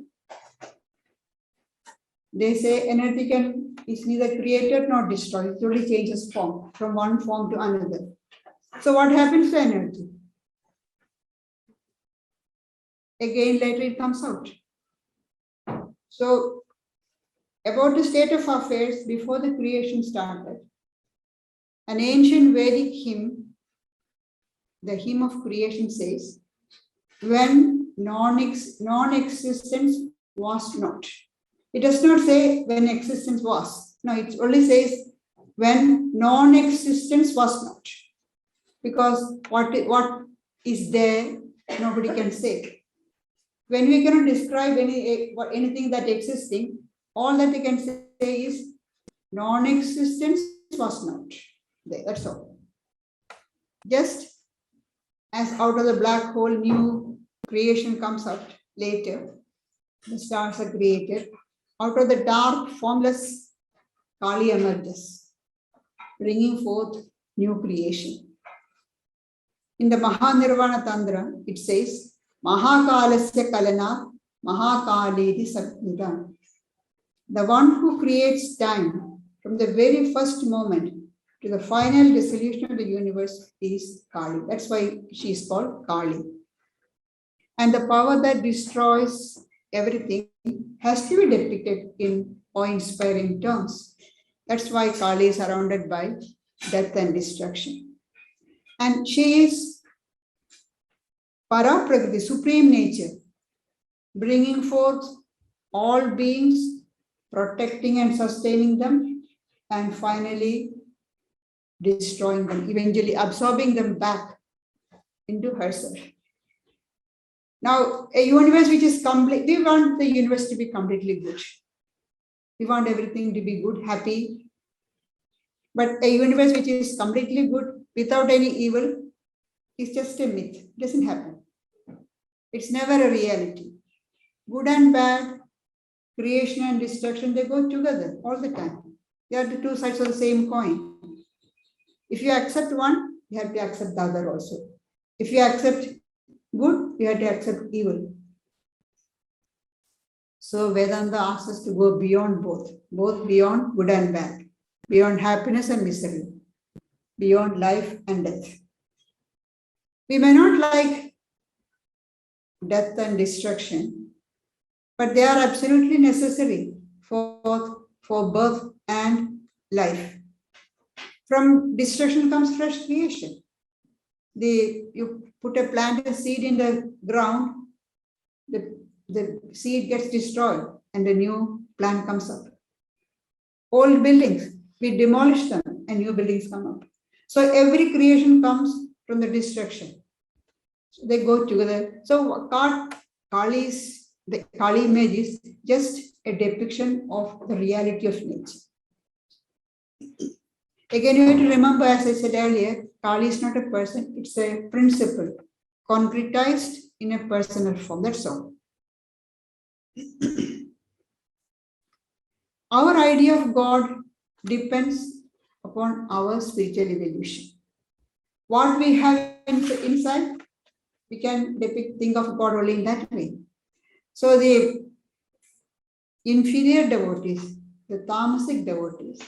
They say energy is neither created nor destroyed. It only changes form from one form to another. So what happens to energy? Again, later it comes out. So, about the state of affairs before the creation started, an ancient Vedic hymn, the hymn of creation, says, when non-existence was not. It does not say when existence was. No, it only says when non-existence was not. Because what is there, nobody can say. When we cannot describe anything that existing, all that we can say is non-existence was not there. That's all. Just as out of the black hole, new creation comes out later, the stars are created. Out of the dark, formless, Kali emerges, bringing forth new creation. In the Mahanirvana Tantra, it says, Mahakalasya Kalana, Mahakaledi Satnita. The one who creates time from the very first moment to the final dissolution of the universe is Kali. That's why she is called Kali. And the power that destroys everything has to be depicted in awe-inspiring terms. That's why Kali is surrounded by death and destruction. And she is Paraprakriti, supreme nature, bringing forth all beings, protecting and sustaining them, and finally destroying them, eventually absorbing them back into herself. Now, a universe which is complete, we want the universe to be completely good. We want everything to be good, happy. But a universe which is completely good without any evil is just a myth. It doesn't happen. It's never a reality. Good and bad, creation and destruction, they go together all the time. They are the two sides of the same coin. If you accept one, you have to accept the other also. If you accept good, you have to accept evil. So Vedanta asks us to go beyond both beyond good and bad, beyond happiness and misery, beyond life and death. We may not like death and destruction, but they are absolutely necessary for birth and life. From destruction comes fresh creation. You put a plant and seed in the ground, the seed gets destroyed and a new plant comes up. Old buildings, we demolish them and new buildings come up. So every creation comes from the destruction. So they go together. So the Kali image is just a depiction of the reality of nature. Again, you have to remember, as I said earlier, Kali is not a person, it's a principle, concretized in a personal form, that's all. Our idea of God depends upon our spiritual evolution. What we have inside, we can think of God only in that way. So the inferior devotees, the tamasic devotees,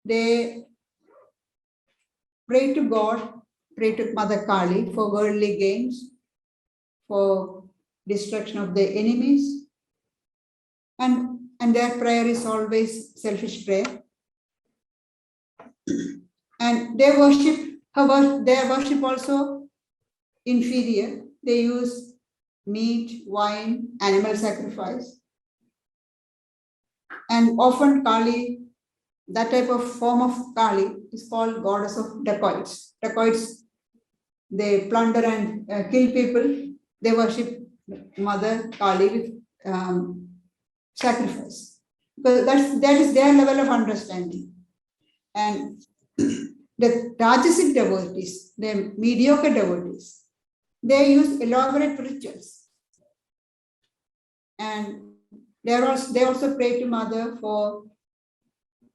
they pray to God, pray to Mother Kali for worldly gains, for destruction of their enemies, and their prayer is always selfish prayer. And they worship their worship also inferior. They use meat, wine, animal sacrifice. And often Kali, that type of form of Kali is called goddess of dacoits. Dacoits, they plunder and kill people. They worship Mother Kali with sacrifice. Because that is their level of understanding. And the Rajasic devotees, the mediocre devotees, they use elaborate rituals. And they also pray to Mother for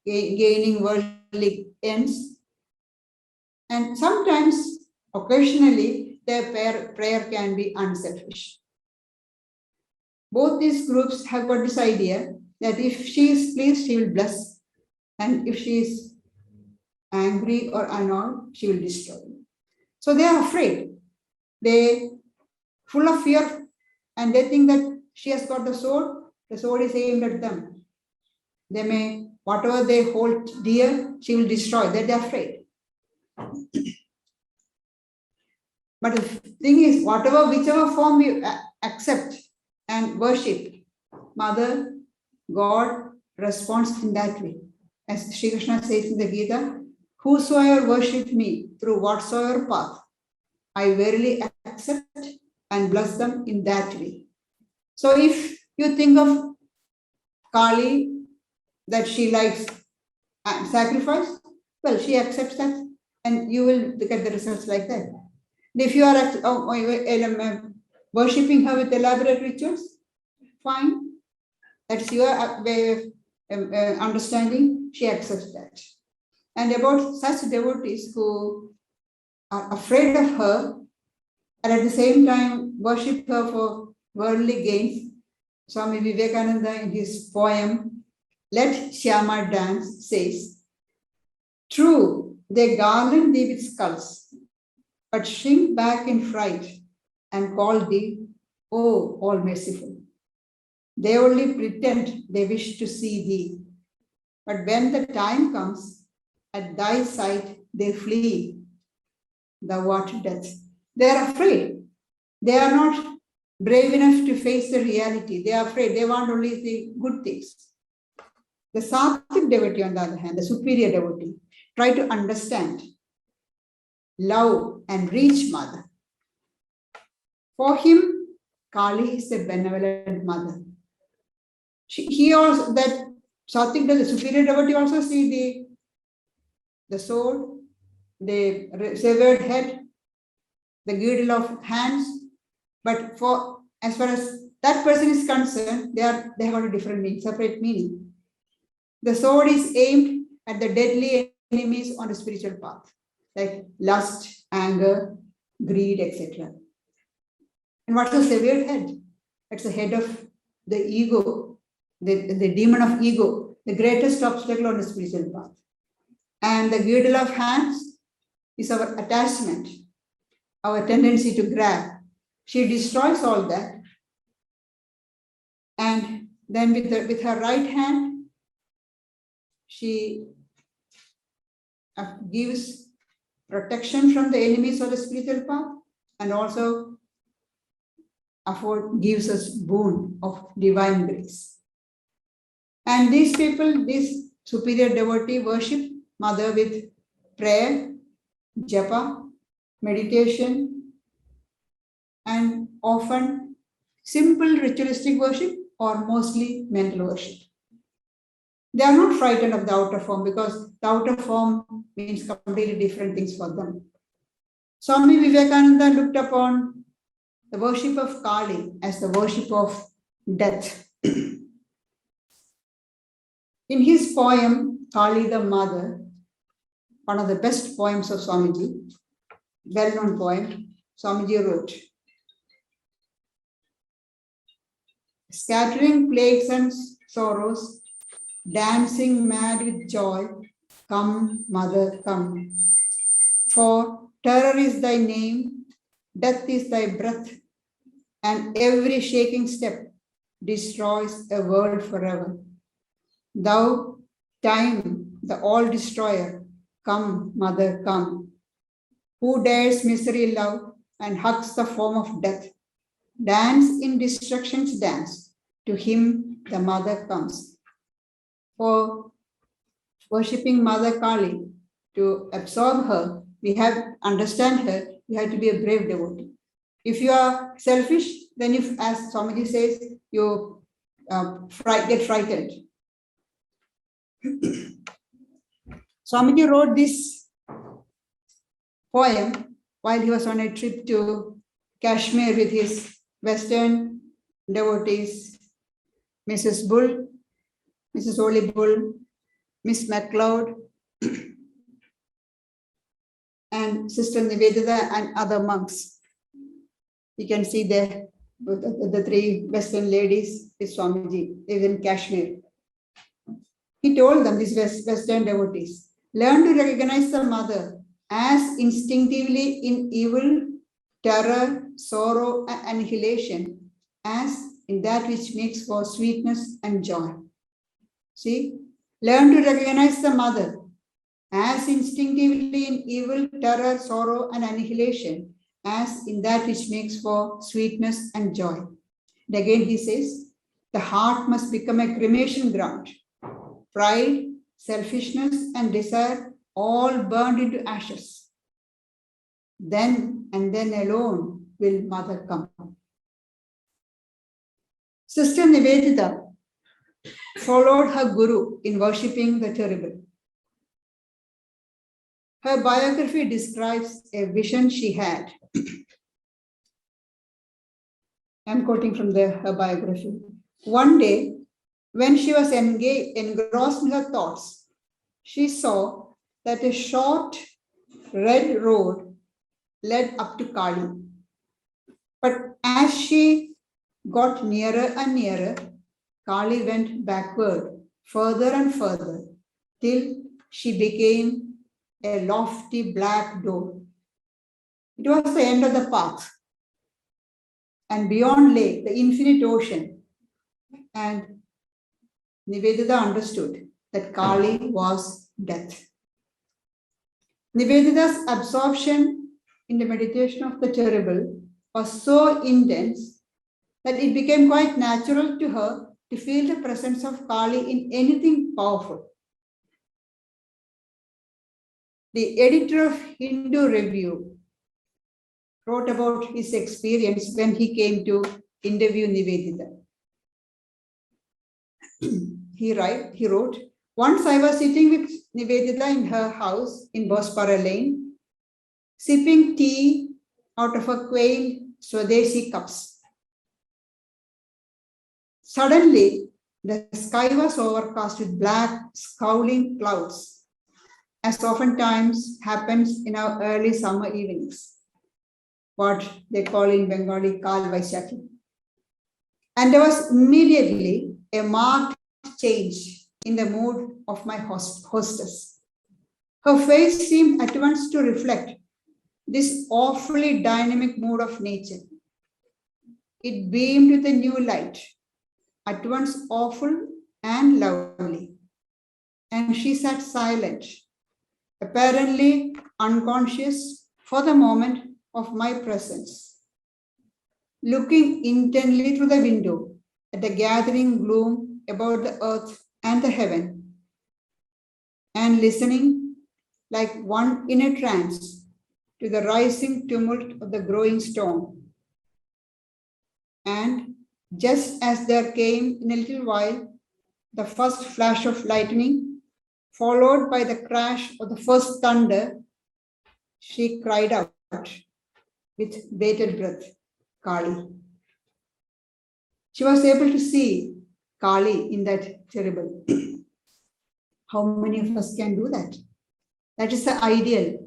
gaining worldly ends. And sometimes, occasionally, their prayer can be unselfish. Both these groups have got this idea that if she is pleased, she will bless. And if she is angry or annoyed, she will destroy. So they are afraid. They full of fear, and they think that she has got the sword is aimed at them. They may, whatever they hold dear, she will destroy. They are afraid. But the thing is, whichever form you accept and worship, Mother, God responds in that way. As Sri Krishna says in the Gita, whosoever worship me through whatsoever path, I verily accept and bless them in that way. So if you think of Kali, that she likes sacrifice, well, she accepts that and you will get the results like that. If you are worshipping her with elaborate rituals, fine. That's your way of understanding. She accepts that. And about such devotees who are afraid of her and at the same time worship her for worldly gains, Swami Vivekananda in his poem, Let Shyama Dance, says, true, they garland thee with skulls, but shrink back in fright and call thee, oh, all merciful. They only pretend they wish to see thee, but when the time comes, at thy sight they flee, thou art death. They are afraid. They are not brave enough to face the reality. They are afraid. They want only the good things. The Sattvic devotee, on the other hand, the superior devotee, try to understand, love, and rich mother. For him, Kali is a benevolent mother. He also, that Satvik, the superior devotee, also see the sword, the severed head, the girdle of hands. But for as far as that person is concerned, they have a different meaning, separate meaning. The sword is aimed at the deadly enemies on the spiritual path, like lust, anger, greed, etc. And what's the severed head? It's the head of the ego, the demon of ego, the greatest obstacle on the spiritual path. And the girdle of hands is our attachment, our tendency to grab. She destroys all that. And then with her right hand, she gives protection from the enemies of the spiritual path, and also gives us boon of divine grace. And these people, this superior devotee, worship Mother with prayer, japa, meditation, and often simple ritualistic worship or mostly mental worship. They are not frightened of the outer form because the outer form means completely different things for them. Swami Vivekananda looked upon the worship of Kali as the worship of death. In his poem, Kali the Mother, one of the best poems of Swamiji, well-known poem, Swamiji wrote, scattering plagues and sorrows, dancing mad with joy, come, Mother, come. For terror is thy name, death is thy breath, and every shaking step destroys a world forever. Thou, time, the all-destroyer, come, Mother, come. Who dares misery love and hugs the form of death? Dance in destruction's dance, to him the Mother comes. For worshipping Mother Kali, to absorb her, we have to understand her, you have to be a brave devotee. If you are selfish, then if, as Swamiji says, you get frightened. Swamiji wrote this poem while he was on a trip to Kashmir with his Western devotees, Mrs. Bull, Mrs. Oli Bull, Miss MacLeod, and Sister Nivedita and other monks. You can see there the three Western ladies with Swamiji, even in Kashmir. He told them, these Western devotees, learn to recognize the Mother as instinctively in evil, terror, sorrow, and annihilation, as in that which makes for sweetness and joy. See, learn to recognize the Mother as instinctively in evil, terror, sorrow, and annihilation, as in that which makes for sweetness and joy. And again he says, the heart must become a cremation ground. Pride, selfishness, and desire all burned into ashes. Then and then alone will Mother come. Sister Nivedita followed her guru in worshipping the terrible. Her biography describes a vision she had. I'm quoting from her biography. One day, when she was engrossed in her thoughts, she saw that a short red road led up to Kali. But as she got nearer and nearer, Kali went backward, further and further, till she became a lofty black door. It was the end of the path. And beyond lay the infinite ocean. And Nivedita understood that Kali was death. Nivedita's absorption in the meditation of the terrible was so intense that it became quite natural to her to feel the presence of Kali in anything powerful. The editor of Hindu Review wrote about his experience when he came to interview Nivedita. He wrote, once I was sitting with Nivedita in her house in Bospara Lane, sipping tea out of a quaint Swadeshi cups. Suddenly, the sky was overcast with black, scowling clouds, as oftentimes happens in our early summer evenings, what they call in Bengali Kal Vaishakhi. And there was immediately a marked change in the mood of my hostess. Her face seemed at once to reflect this awfully dynamic mood of nature. It beamed with a new light, at once awful and lovely. And she sat silent, apparently unconscious for the moment of my presence, looking intently through the window at the gathering gloom about the earth and the heaven, and listening like one in a trance to the rising tumult of the growing storm. And just as there came in a little while the first flash of lightning, followed by the crash of the first thunder, she cried out with bated breath, Kali. She was able to see Kali in that terrible. How many of us can do that? That is the ideal,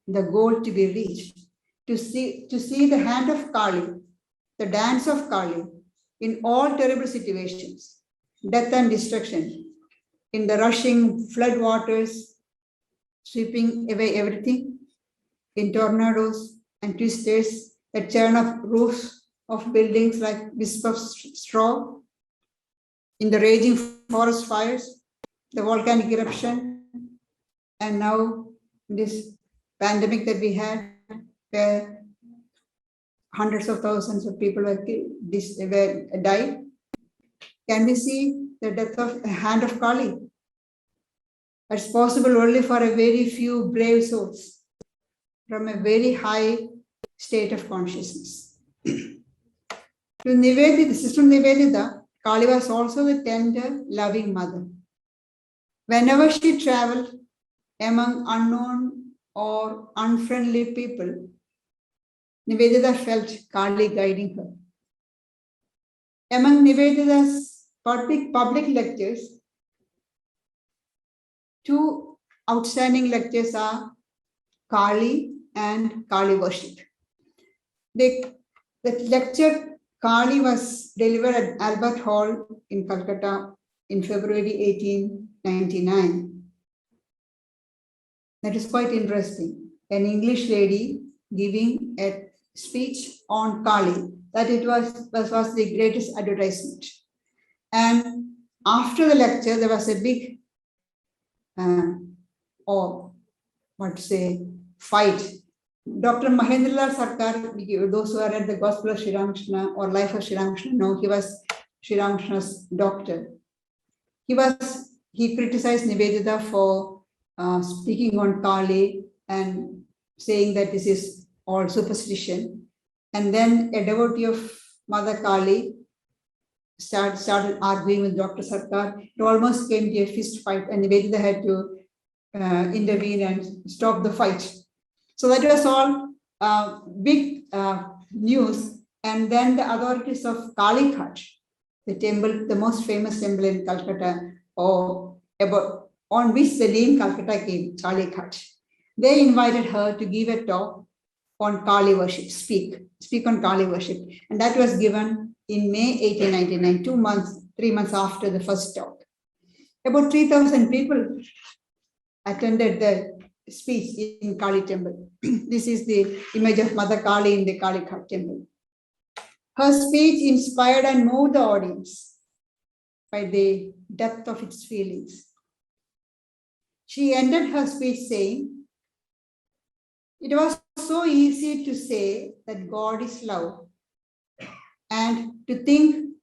the goal to be reached. To see the hand of Kali, the dance of Kali, in all terrible situations, death and destruction, in the rushing flood waters, sweeping away everything, in tornadoes and twisters that churn up roofs of buildings like wisps of straw, in the raging forest fires, the volcanic eruption, and now this pandemic that we had, where hundreds of thousands of people died. Can we see the death of the hand of Kali? That's possible only for a very few brave souls from a very high state of consciousness. To Nivedita, Sister Nivedita, Kali was also a tender, loving mother. Whenever she traveled among unknown or unfriendly people, Nivedita felt Kali guiding her. Among Nivedita's public lectures, two outstanding lectures are Kali and Kali worship. The lecture Kali was delivered at Albert Hall in Calcutta in February 1899. That is quite interesting. An English lady giving a speech on Kali, that it was the greatest advertisement. And after the lecture, there was a big fight. Dr. Mahendralal Sarkar, those who are at the Gospel of Sri Ramakrishna or Life of Sri Ramakrishna know he was Sri Ramakrishna's doctor. He criticized Nivedita for speaking on Kali and saying that this is all superstition. And then a devotee of Mother Kali started arguing with Dr. Sarkar. It almost came to a fist fight, and Nivedita had to intervene and stop the fight. So that was all big news. And then the authorities of Kalika, the temple, the most famous temple in Calcutta, on which the name Calcutta came, Kalika, they invited her to give a talk on Kali worship, speak on Kali worship. And that was given in May 1899, 3 months after the first talk. About 3,000 people attended the speech in Kali temple. This is the image of Mother Kali in the Kalika temple. Her speech inspired and moved the audience by the depth of its feelings. She ended her speech saying, "It was so easy to say that God is love and to think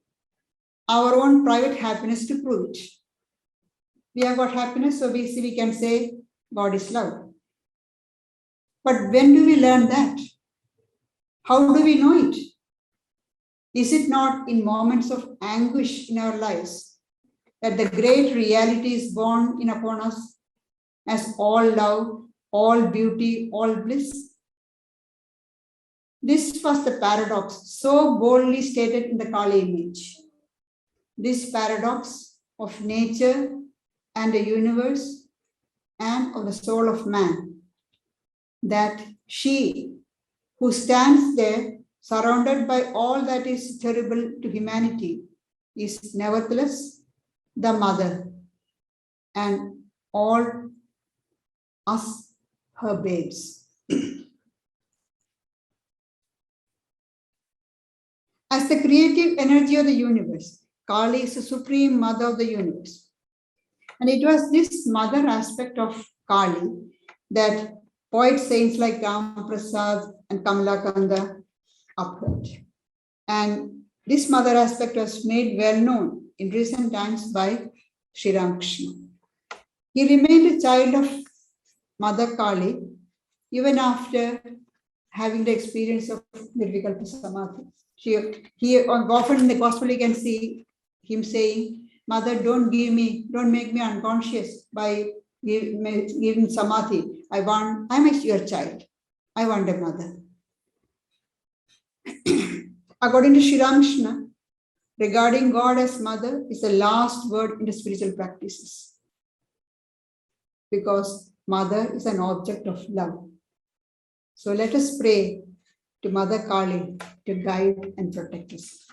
our own private happiness to prove it. We have got happiness, so we can say God is love. But when do we learn that? How do we know it? Is it not in moments of anguish in our lives that the great reality is born in upon us as all love, all beauty, all bliss? This was the paradox so boldly stated in the Kali image. This paradox of nature and the universe and of the soul of man, that she who stands there surrounded by all that is terrible to humanity is nevertheless the mother, and all us her babes. As the creative energy of the universe, Kali is the supreme mother of the universe. And it was this mother aspect of Kali that poet saints like Ram Prasad and Kamalakanda upheld. And this mother aspect was made well known in recent times by Sri Ramakrishna. He remained a child of Mother Kali even after having the experience of Nirvikalpa Samadhi. Often in the gospel you can see him saying, Mother, don't make me unconscious by giving Samadhi. I'm your child. I want a mother. According to Sri Ramakrishna, regarding God as mother is the last word in the spiritual practices, because mother is an object of love. So let us pray to Mother Kali to guide and protect us.